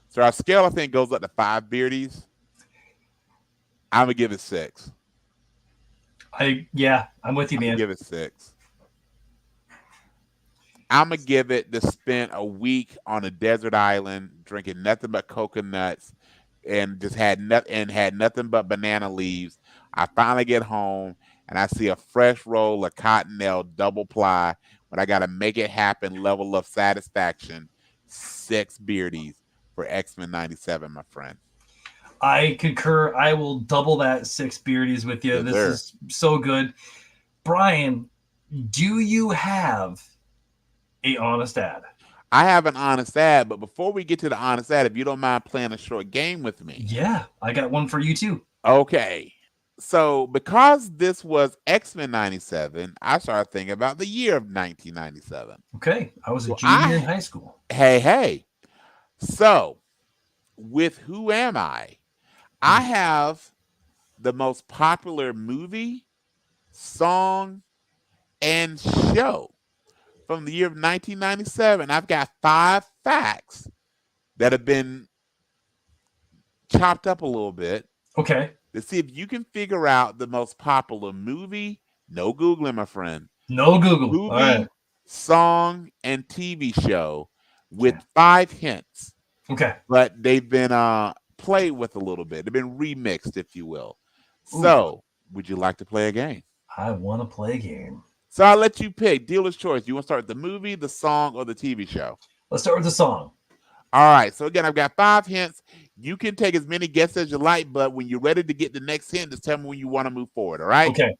So our scale, I think, goes up to 5 beardies. I'm going to give it 6. I'm with you, I'm going to man. give it 6. I'm gonna give it to spend a week on a desert island drinking nothing but coconuts and just had nothing but banana leaves. I finally get home and I see a fresh roll of Cottonelle double ply, but I gotta make it happen level of satisfaction. 6 beardies for X-Men 97, my friend. I concur. I will double that 6 beardies with you. Yes, This sir. is so good. Brian, do you have a honest ad? I have an honest ad, but before we get to the honest ad, if you don't mind playing a short game with me. Yeah, I got one for you too. Okay. So because this was X-Men 97, I started thinking about the year of 1997. Okay, I was a So junior in high school. hey. So with Who Am I have the most popular movie, song, and show from the year of 1997. I've got 5 facts that have been chopped up a little bit Okay, to see if you can figure out the most popular movie. No Googling, my friend. no Google. All right. Movie, song, and TV show with Okay. 5 hints, Okay. but they've been played with a little bit. They've been remixed, if you will. Ooh, So, would you like to play a game? I want to play a game. So I'll let you pick. Dealer's choice. You want to start with the movie, the song, or the TV show? Let's start with the song. All right. So again, I've got 5 hints. You can take as many guesses as you like, but when you're ready to get the next hint, just tell me when you want to move forward. All right. Okay.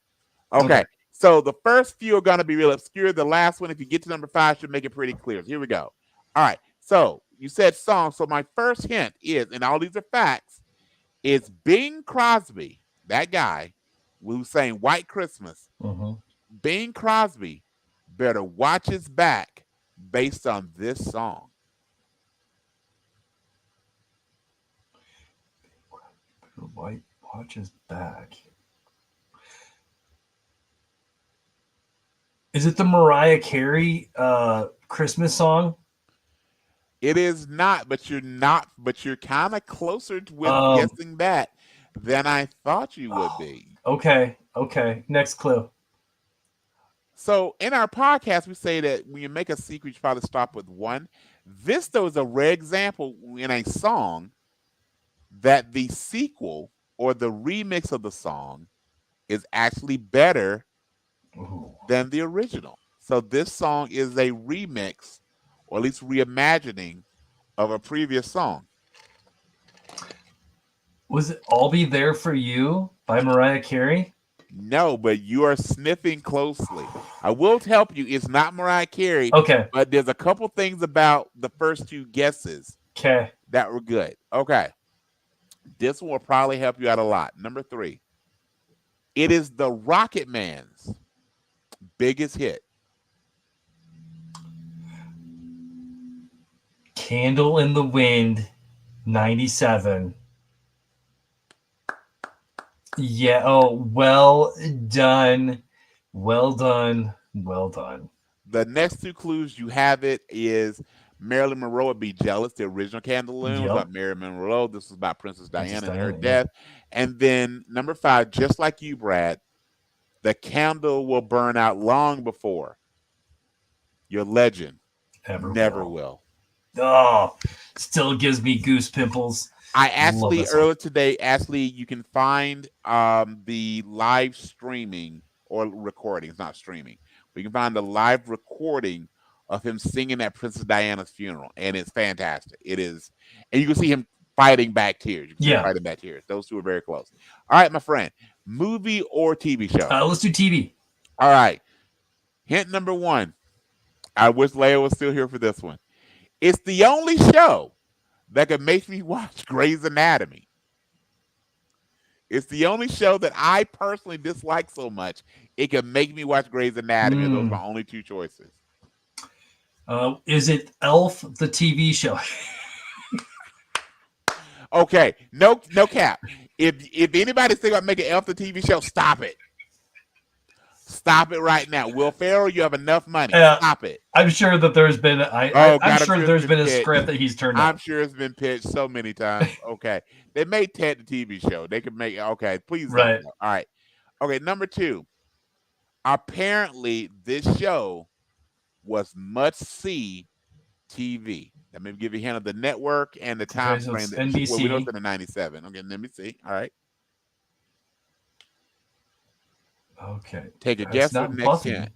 Okay. So the first few are going to be real obscure. The last one, if you get to number 5, should make it pretty clear. Here we go. All right. So you said song. So my first hint is, and all these are facts, is Bing Crosby, that guy who sang White Christmas. Mm-hmm. Bing Crosby better watch his back based on this song. White watches back. Is it the Mariah Carey Christmas song? It is not, but you're kind of closer with guessing that than I thought you would be. Okay. Next clue. So in our podcast, we say that when you make a sequel, you should probably stop with 1. This, though, is a rare example in a song that the sequel or the remix of the song is actually better than the original. So this song is a remix, or at least reimagining, of a previous song. Was it I'll Be There For You? By Mariah Carey? No, but you are sniffing closely. I will help you. It's not Mariah Carey, Okay. but there's a couple things about the first two guesses Okay. that were good. Okay. This one will probably help you out a lot. Number 3. It is the Rocket Man's biggest hit. Candle in the Wind, 97. Yeah. Oh, well done. Well done. Well done. The next 2 clues you have it is Marilyn Monroe would be jealous. The original Candleloon was Yep. about Marilyn Monroe. This was about Princess Princess Diana and her Diana. Yeah. death. And then number 5, just like you, Brad, the candle will burn out long before your legend never will. Oh, still gives me goose pimples. I Love actually this one. earlier today, Ashley, you can find the live streaming or recording. It's not streaming, but you can find the live recording of him singing at Princess Diana's funeral, and it's fantastic. It is, and you can see him fighting back tears. You can see him Yeah. fighting back tears. Those two are very close. All right, my friend, movie or TV show? Let's do TV. All right. Hint number 1. I wish Leia was still here for this one. It's the only show that could make me watch Grey's Anatomy. It's the only show that I personally dislike so much it can make me watch Grey's Anatomy. Those are my only 2 choices. Is it Elf, the TV show? Okay, no cap. If anybody's thinking about making Elf the TV show, stop it. Stop it right now. Will Ferrell, you have enough money. Stop it. I'm sure that there's been. I'm sure there's been a script that he's turned I'm down. sure it's been pitched so many times. Okay, they made Ted the TV show. They could make. Okay, please. Right. Don't. All right. Okay, number 2. Apparently, this show was must-see TV. Let me give you a hint of the network and the time Okay, so frame. it's Well, we know NBC. it's in the 97. Okay, let me see. All right. Okay. Take a It's guess not at the next Buffy. hint.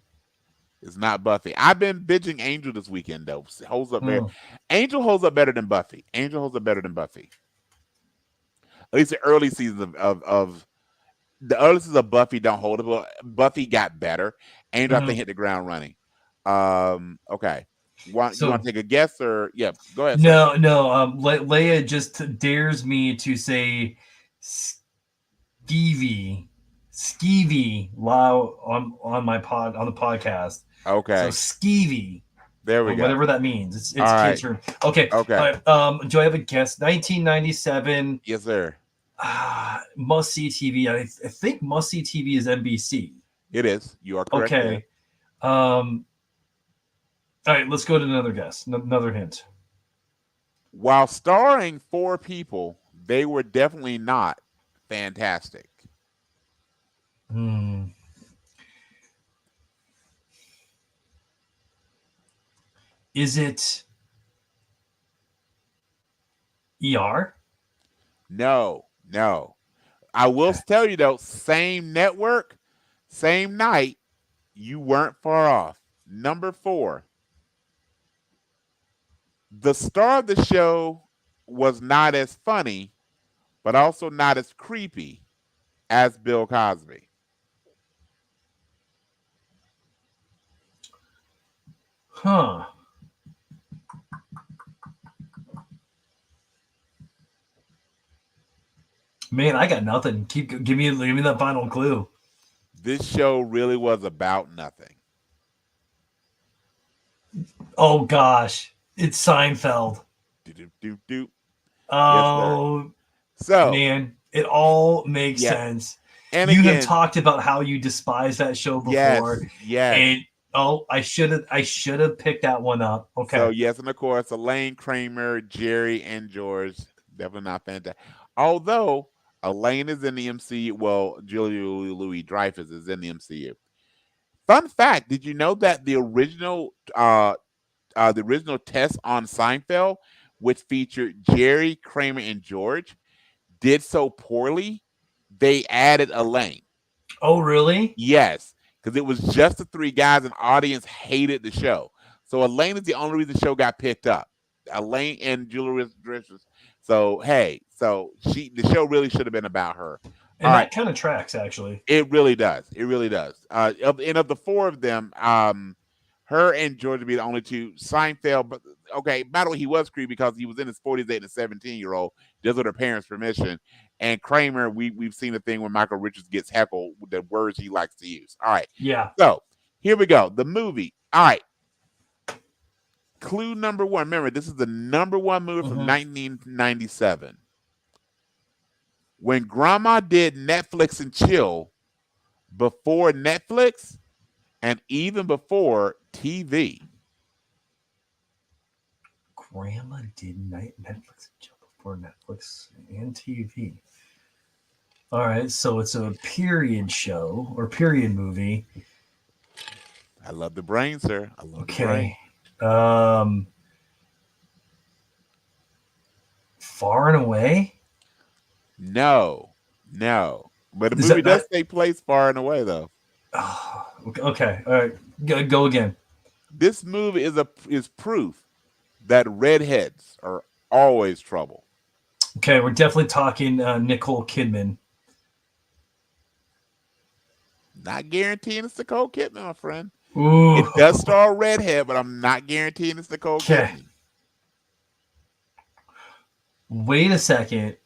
It's not Buffy. I've been binging Angel this weekend though. Holds up better. Angel holds up better than Buffy. Angel holds up better than Buffy. At least the early seasons of the early seasons of Buffy don't hold up. Well, Buffy got better. Angel I think hit the ground running. Okay. You want to take a guess or yeah? Go ahead. No. Leia just dares me to say skeevy loud on my pod on the podcast. Okay. So skeevy. There we go. Whatever that means. It's All right. kid's term. Okay. Okay. All right. Do I have a guess? 1997. Yes, sir. Must see TV. I think must see TV is NBC. It is. You are correct. Okay. All right. Let's go to another guess. Another hint. While starring 4 people, they were definitely not fantastic. Is it ER? No. I will tell you though, same network, same night, you weren't far off. Number 4. The star of the show was not as funny, but also not as creepy as Bill Cosby. Huh. Man, I got nothing. Give me that final clue. This show really was about nothing. Oh gosh, it's Seinfeld. Do. Oh, yes, so man, it all makes sense. And you again, have talked about how you despise that show before. Yes. And I should have picked that one up. Okay. So yes, and of course, Elaine, Kramer, Jerry, and George, definitely not fantastic. Although Elaine is in the MCU, well, Julia Louis-Dreyfus is in the MCU. Fun fact: did you know that the original test on Seinfeld, which featured Jerry, Kramer, and George, did so poorly, they added Elaine. Oh, really? Yes, because it was just the 3 guys, and audience hated the show. So Elaine is the only reason the show got picked up. Elaine and Julia Dreyfus. So hey, the show really should have been about her. And All that right. kind of tracks, actually. It really does. It really does. Of the four of them, her and Georgia be the only two. Seinfeld, but okay. By the way, he was creepy because he was in his 40s dating a 17-year-old, just with her parents' permission. And Kramer, we've seen the thing when Michael Richards gets heckled with the words he likes to use. All right. Yeah. So here we go. The movie. All right. Clue number one. Remember, this is the number one movie from 1997. When Grandma did Netflix and chill before Netflix and even before TV. Grandma did Netflix before Netflix and TV. All right, so it's a period show or period movie. I love the brain, sir. I love the brain. Far and Away? No. But the movie does take place far and away, though. Oh, okay, all right, go again. This movie is proof that redheads are always trouble. Okay, we're definitely talking Nicole Kidman. Not guaranteeing it's Nicole Kidman, my friend. Ooh. It does star a redhead, but I'm not guaranteeing it's Nicole Kidman. Wait a second.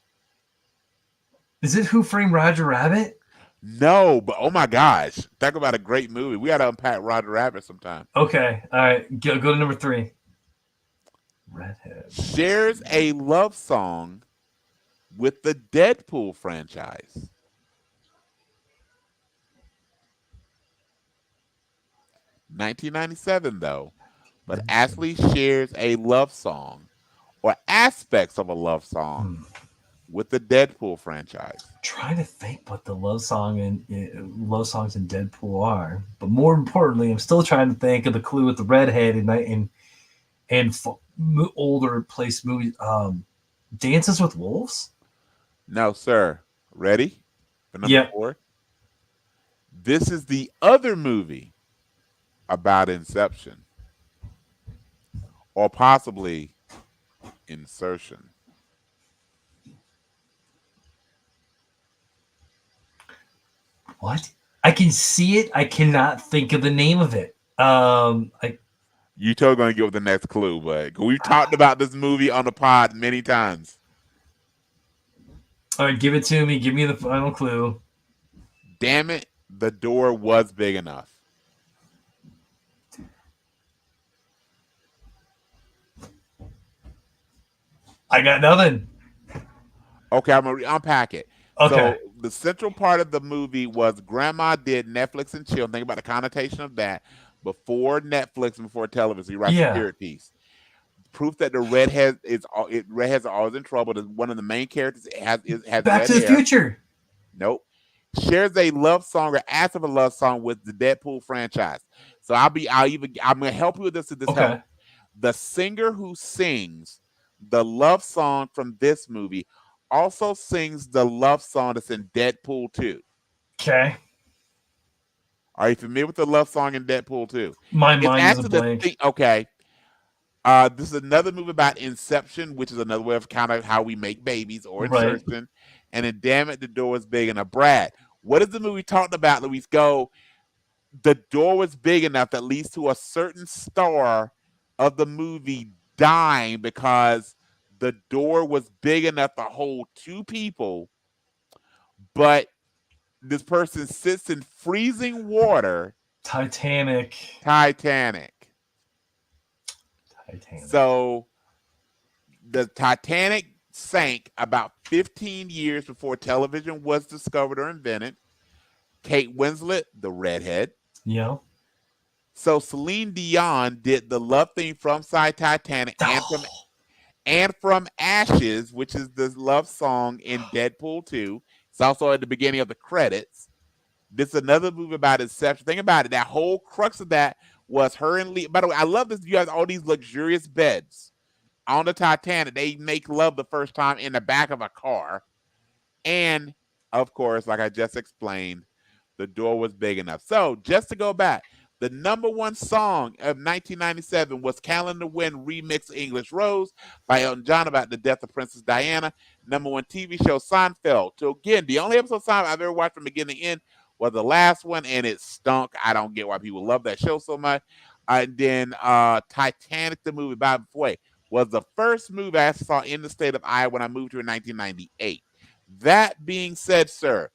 Is it Who Framed Roger Rabbit? No, but oh my gosh. Talk about a great movie. We got to unpack Roger Rabbit sometime. Okay, all right. Go to number 3. Redhead. Shares a love song with the Deadpool franchise. (1997) though, but Ashley shares a love song or aspects of a love song with the Deadpool franchise. I'm trying to think what the love songs in Deadpool are, but more importantly, I'm still trying to think of the clue with the redhead and older place movies. Dances with Wolves? No, sir. Ready for number 4? This is the other movie about Inception, or possibly Insertion. What? I can see it. I cannot think of the name of it. You totally gonna give the next clue, but we've talked about this movie on the pod many times. All right, give it to me. Give me the final clue. Damn it, the door was big enough. I got nothing. Okay, I'm gonna unpack it. Okay. So the central part of the movie was Grandma did Netflix and chill. Think about the connotation of that. Before Netflix and before television, you write a period piece. Proof that the redheads are always in trouble. One of the main characters has Back to the Future. Nope. Shares a love song or asks of a love song with the Deadpool franchise. So I'm gonna help you with this. Help. The singer who sings the love song from this movie also sings the love song that's in Deadpool 2. Okay. Are you familiar with the love song in Deadpool 2? My mind is a blank. Okay. This is another movie about Inception, which is another way of kind of how we make babies, or Insertion. Right. And then Damn It, the Door Was Big Enough. Brad, what is the movie talking about, Luis? Go. The door was big enough that leads to a certain star of the movie dying because the door was big enough to hold 2 people, but this person sits in freezing water. Titanic. So the Titanic sank about 15 years before television was discovered or invented. Kate Winslet, the redhead. Yeah. So Celine Dion did the love theme from Titanic and from Ashes, which is the love song in Deadpool 2. It's also at the beginning of the credits. This is another movie about Inception. Think about it. That whole crux of that was her and Lee. By the way, I love this. You have all these luxurious beds on the Titanic. They make love the first time in the back of a car. And, of course, like I just explained, the door was big enough. So, just to go back, The number one song of 1997 was Calendar Wind remix English Rose by Elton John about the death of Princess Diana. Number one TV show Seinfeld. So again, the only episode of Seinfeld I've ever watched from beginning to end was the last one, and it stunk. I don't get why people love that show so much. And then Titanic, the movie, by the way, was the first movie I saw in the state of Iowa when I moved here in 1998. That being said, sir,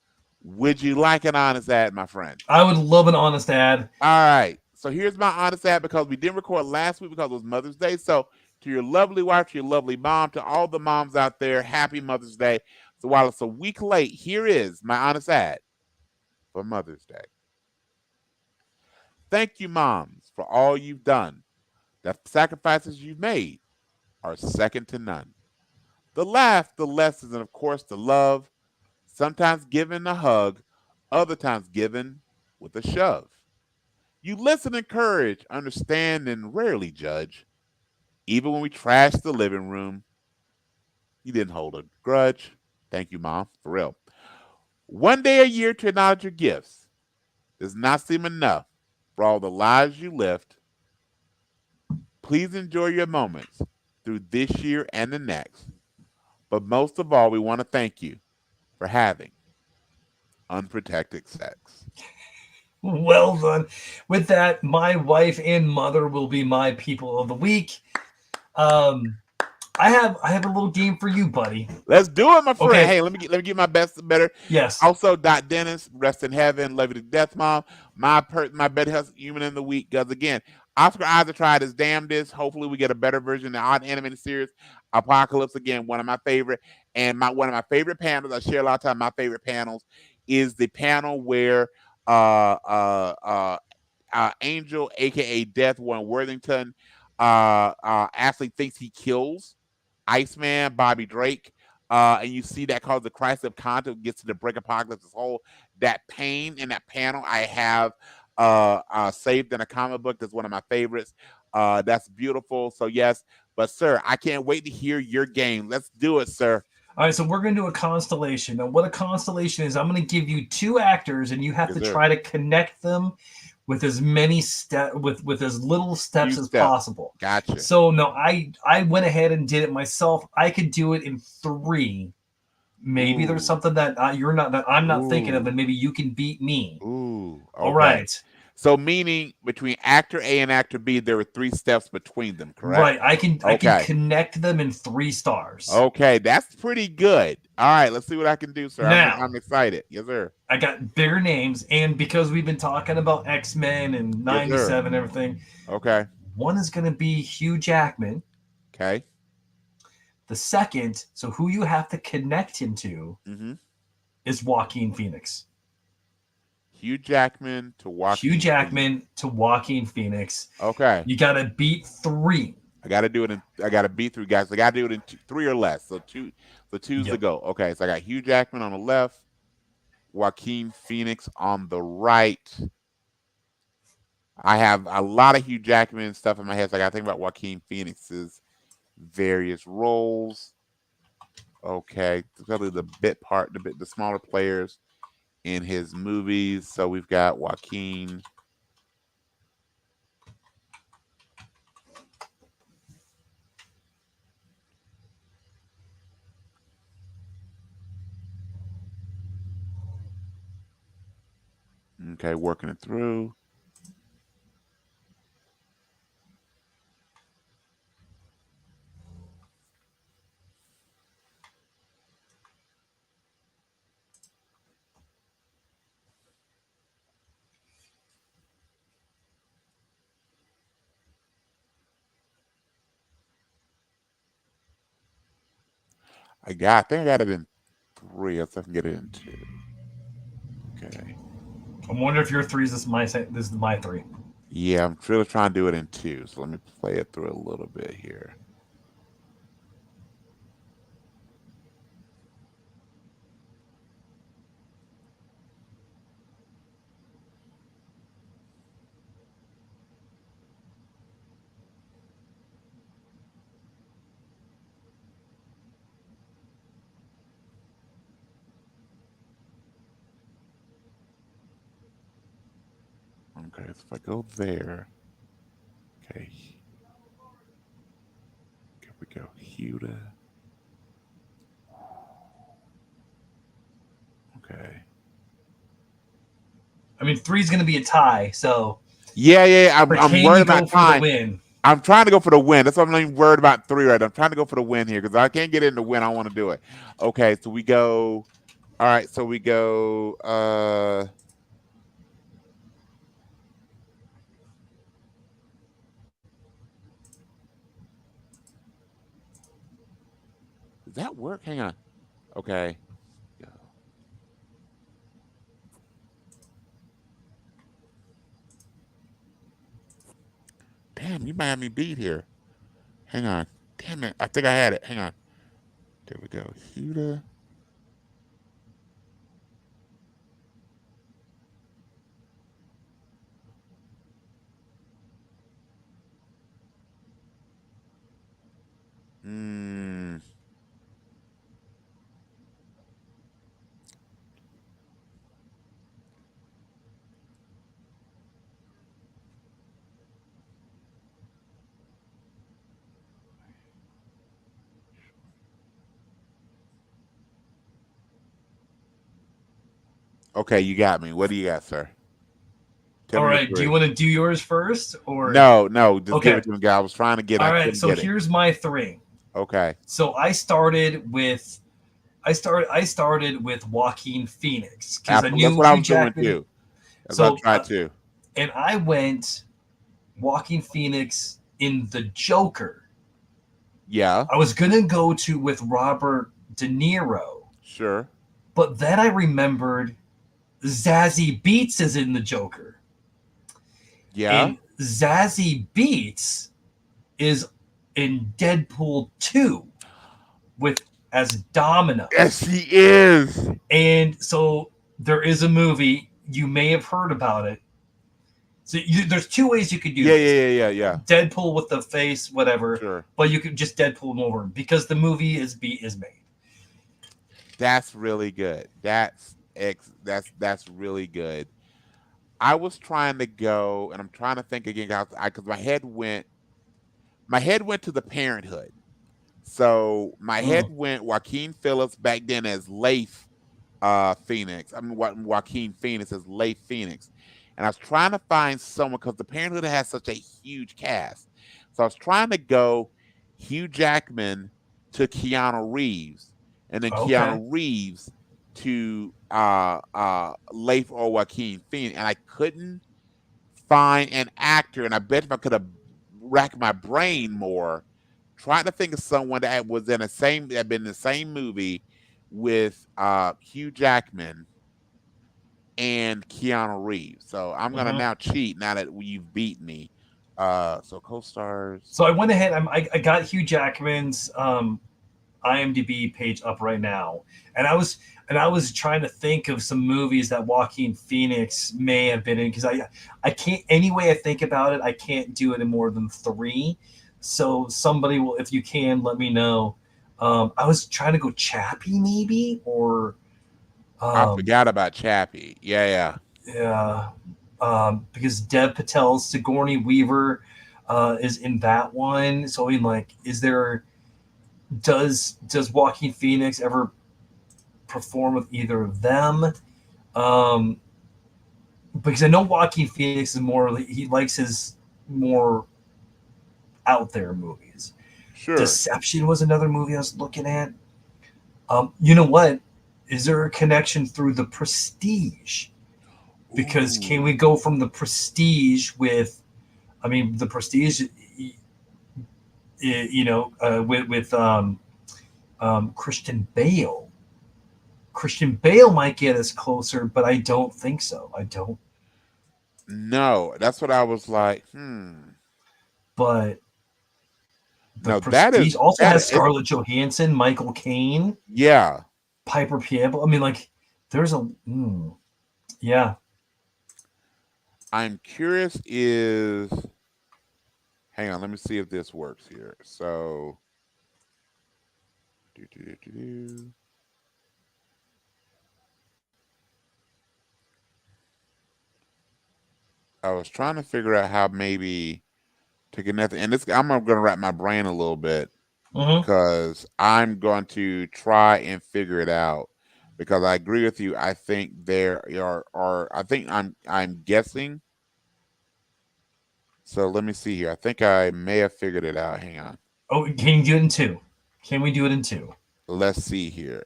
would you like an honest ad, my friend? I would love an honest ad. All right. So here's my honest ad because we didn't record last week because it was Mother's Day. So to your lovely wife, to your lovely mom, to all the moms out there, happy Mother's Day. So while it's a week late, here is my honest ad for Mother's Day. Thank you, moms, for all you've done. The sacrifices you've made are second to none. The laugh, the lessons, and of course the love, sometimes given a hug, other times given with a shove. You listen, encourage, understand, and rarely judge. Even when we trashed the living room, you didn't hold a grudge. Thank you, Mom, for real. One day a year to acknowledge your gifts does not seem enough for all the lives you lived. Please enjoy your moments through this year and the next. But most of all, we want to thank you for having unprotected sex. Well done. With that, my wife and mother will be my people of the week. I have a little game for you, buddy. Let's do it, my friend. Okay. Hey, let me get my best and better. Yes. Also, Dot Dennis, rest in heaven, love you to death, mom. My better human in the week. Because again, Oscar Isaac tried his damnedest. Hopefully, we get a better version of the odd animated series. Apocalypse, again, one of my favorite. And one of my favorite panels, I share a lot of time. My favorite panels is the panel where Angel, aka Death, Warren Worthington, actually thinks he kills Iceman, Bobby Drake, and you see that cause the crisis of content gets to the break apocalypse. This whole that pain in that panel I have saved in a comic book. That's one of my favorites. That's beautiful. So yes, but sir, I can't wait to hear your game. Let's do it, sir. All right, so we're going to do a constellation. Now, what a constellation is, I'm going to give you two actors, and you have Yes, to sir. try to connect them with as many with as little steps Few as steps. possible. Gotcha. So no, I went ahead and did it myself. I could do it in 3. Maybe there's Ooh. something that I'm not thinking of, Ooh. and maybe you can beat me. Ooh. All Okay. right. So meaning between actor A and actor B, there were 3 steps between them, correct? Right. I can Okay. connect them in 3 stars. Okay, that's pretty good. All right, let's see what I can do, sir. Now- I'm excited. Yes, sir. I got bigger names, and because we've been talking about X-Men and 97 and everything, Okay. one is going to be Hugh Jackman. Okay. The second, so who you have to connect him to, Mm-hmm. is Joaquin Phoenix. Hugh Jackman to Joaquin. Hugh Jackman to Joaquin Phoenix. Okay. You got to beat 3. I got to do it in. I got to beat 3 guys. I got to do it in 3 or less. So 2. So 2's the Yep. go. Okay. So I got Hugh Jackman on the left, Joaquin Phoenix on the right. I have a lot of Hugh Jackman stuff in my head, so I got to think about Joaquin Phoenix's various roles. Okay, especially the smaller players in his movies. So we've got Joaquin. Okay, working it through. I think I got it in 3. Let's see if I can get it in 2. Okay. I wonder if your 3's this is my 3. Yeah, I'm really trying to do it in 2. So let me play it through a little bit here. Okay, so if I go there, okay, here we go. Huda. Okay. I mean, three's going to be a tie, so Yeah. or I'm can worried you about go for the time. win? I'm trying to go for the win. That's what I'm not even worried about three right now. I'm trying to go for the win here because I can't get in the win. I want to do it. Okay, so we go. All right, so we go. Does that work? Hang on. Okay. Go. Damn, you might have me beat here. Hang on. Damn it. I think I had it. Hang on. There we go. Huda. Hmm. Okay, you got me. What do you got, sir? Tell All me your right. Do you three. want to do yours first, or No. Just give okay? it to me, guy. I was trying to get it. All I right. couldn't So get it. here's my three. Okay. So I started with Joaquin Phoenix because I That's knew what I Hugh was doing Jackman. too. That's what I So tried to. and I went Joaquin Phoenix in The Joker. Yeah. I was gonna go to with Robert De Niro, Sure. but then I remembered Zazie Beetz is in The Joker, Yeah. and Zazie Beetz is in Deadpool 2 with as Domino. Yes, he is. And so there is a movie, you may have heard about it. So there's two ways you could do this. Yeah. Deadpool with the face, whatever, Sure. but you could just Deadpool him over because the movie is made. That's really good. That's really good. I was trying to go, and I'm trying to think again because my head went to the Parenthood. So my head Mm, went Joaquin Phillips back then as Leif Phoenix. I mean Joaquin Phoenix as Leif Phoenix, and I was trying to find someone because the Parenthood has such a huge cast. So I was trying to go Hugh Jackman to Keanu Reeves, and then okay. Keanu Reeves to Leif or Joaquin Phoenix, and I couldn't find an actor. And I bet if I could have racked my brain more, trying to think of someone that was in the same that had been in the same movie with Hugh Jackman and Keanu Reeves. So I'm gonna Hmm. now cheat now that you've beat me. So co-stars. So I went ahead. I got Hugh Jackman's IMDb page up right now, and I was trying to think of some movies that Joaquin Phoenix may have been in because I can't any way I think about it I can't do it in more than three. So somebody will, if you can, let me know. I was trying to go Chappie maybe or I um, forgot about Chappie. Yeah. yeah, because Dev Patel's Sigourney Weaver is in that one. So I mean, like, is there does Joaquin Phoenix ever perform with either of them? Um, because I know Joaquin Phoenix is more he likes his more out there movies. Sure. Deception was another movie I was looking at. You know what? Is there a connection through The Prestige? Because can we Ooh. go from The Prestige with, I mean, The Prestige, with Christian Bale. Christian Bale might get us closer, but I don't think so. I don't. No, that's what I was like. But The No, that is Prestige also that has is Scarlett Johansson, Michael Caine, yeah. Piper Piable. I mean, like, there's yeah. I'm curious is hang on, let me see if this works here. So do, do, do, do, do. I was trying to figure out how maybe to connect, and this I'm going to wrap my brain a little bit Mm-hmm. because I'm going to try and figure it out. Because I agree with you. I think there are I think I'm guessing. So let me see here. I think I may have figured it out. Hang on. Oh, can you do it in two? Can we do it in two? Let's see here.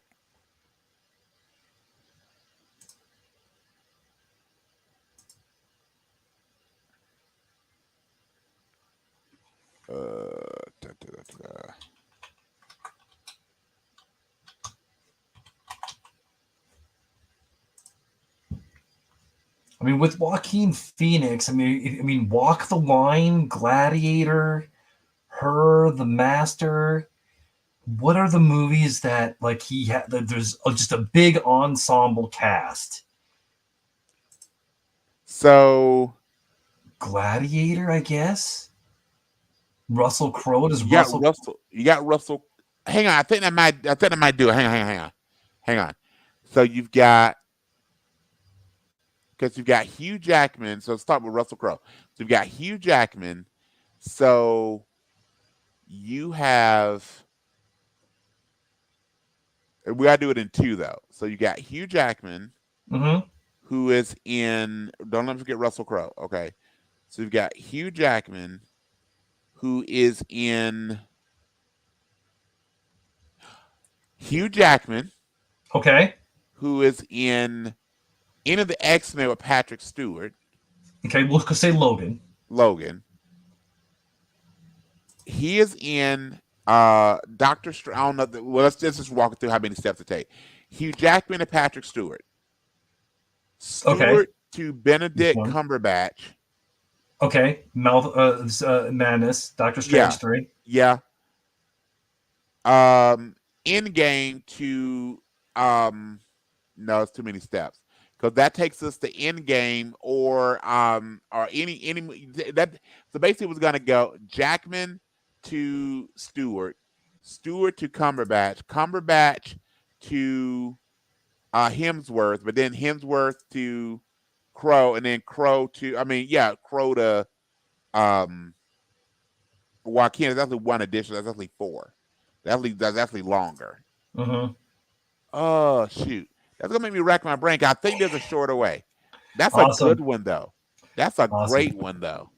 Da, da, da, da. I mean, with Joaquin Phoenix, I mean, Walk the Line, Gladiator, Her, The Master. What are the movies that like he had? There's just a big ensemble cast. So Gladiator, I guess. Russell Crowe. Does you got Russell? Russell. You got Russell. Hang on. I think that might do it. Hang on. So you've got because you've got Hugh Jackman. So let's start with Russell Crowe. So you've got Hugh Jackman. So you have. We gotta do it in two though. So you got Hugh Jackman, Mm-hmm. who is in. Don't let me forget Russell Crowe. Okay. So you've got Hugh Jackman, who is in. Hugh Jackman, Okay. who is in End of the X-Men with Patrick Stewart, Okay. We'll say Logan. Logan. He is in Doctor Strange. I don't know. Well, let's just walk through how many steps it takes. Hugh Jackman and Patrick Stewart. Okay. Stewart to This Benedict one. Cumberbatch. Okay. Mouth Madness. Doctor Yeah, Strange 3. yeah. Endgame to no, it's too many steps because that takes us to Endgame or any that. So basically, it was gonna go Jackman to Stewart, Stewart to Cumberbatch, Cumberbatch to Hemsworth, but then Hemsworth to Crow, and then Crow to Crow to um Joaquin. That's actually one addition. That's actually four. That's actually longer. Mm-hmm. Oh shoot, that's gonna make me rack my brain. I think there's a shorter way. That's a Awesome. good one though. That's a Awesome. great one though.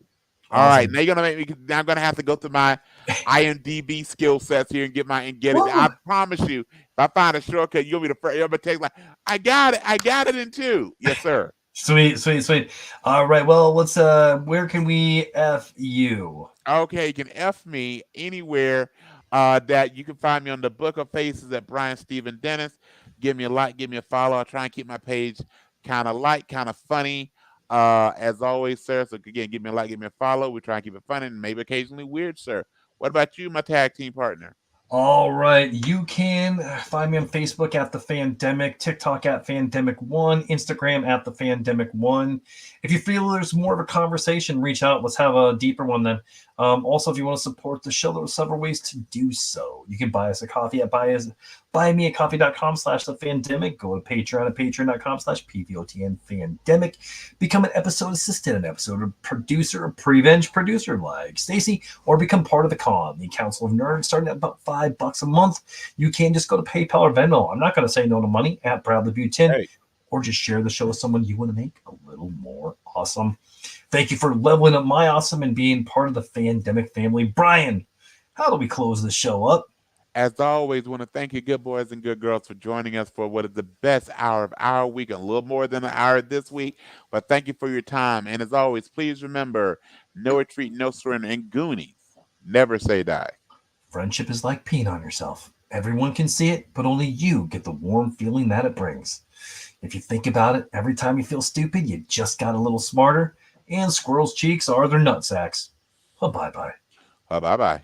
All right, Awesome. now you're gonna make me. Now I'm gonna have to go through my IMDb skill sets here and get it. Woo! I promise you, if I find a shortcut, you'll be the first. You'll be take like, I got it. I got it in two. Yes, sir. Sweet, sweet, sweet. All right. Well, let's. Where can we f you? Okay, you can F me anywhere that you can find me on the Book of Faces at Brian Stephen Dennis. Give me a like, give me a follow. I try and keep my page kind of light, kind of funny. As always, sir. So again, give me a like, give me a follow. We try and keep it funny and maybe occasionally weird, sir. What about you, my tag team partner? All right. You can find me on Facebook at The Fandemic, TikTok at Fandemic1, Instagram at The Fandemic1. If you feel there's more of a conversation, reach out. Let's have a deeper one then. Also, if you want to support the show, there are several ways to do so. You can buy us a coffee at buymeacoffee.com/The Fandemic. Go to Patreon at patreon.com/PVOTN Fandemic. Become an episode assistant, an episode producer, a prevenge producer like Stacy, or become part of the con, the Council of Nerds, starting at about $5 a month. You can just go to PayPal or Venmo. I'm not going to say no to money at Bradley Butin, Hey, or just share the show with someone you want to make a little more awesome. Thank you for leveling up my awesome and being part of the Fandemic family. Brian, how do we close the show up? as always, want to thank you, good boys and good girls, for joining us for what is the best hour of our week, a little more than an hour this week. But thank you for your time. And as always, please remember, no retreat, no surrender, and Goonies, never say die. Friendship is like peeing on yourself. Everyone can see it, but only you get the warm feeling that it brings. If you think about it, every time you feel stupid, you just got a little smarter, and squirrels' cheeks are their nutsacks. Well, bye-bye. Bye bye.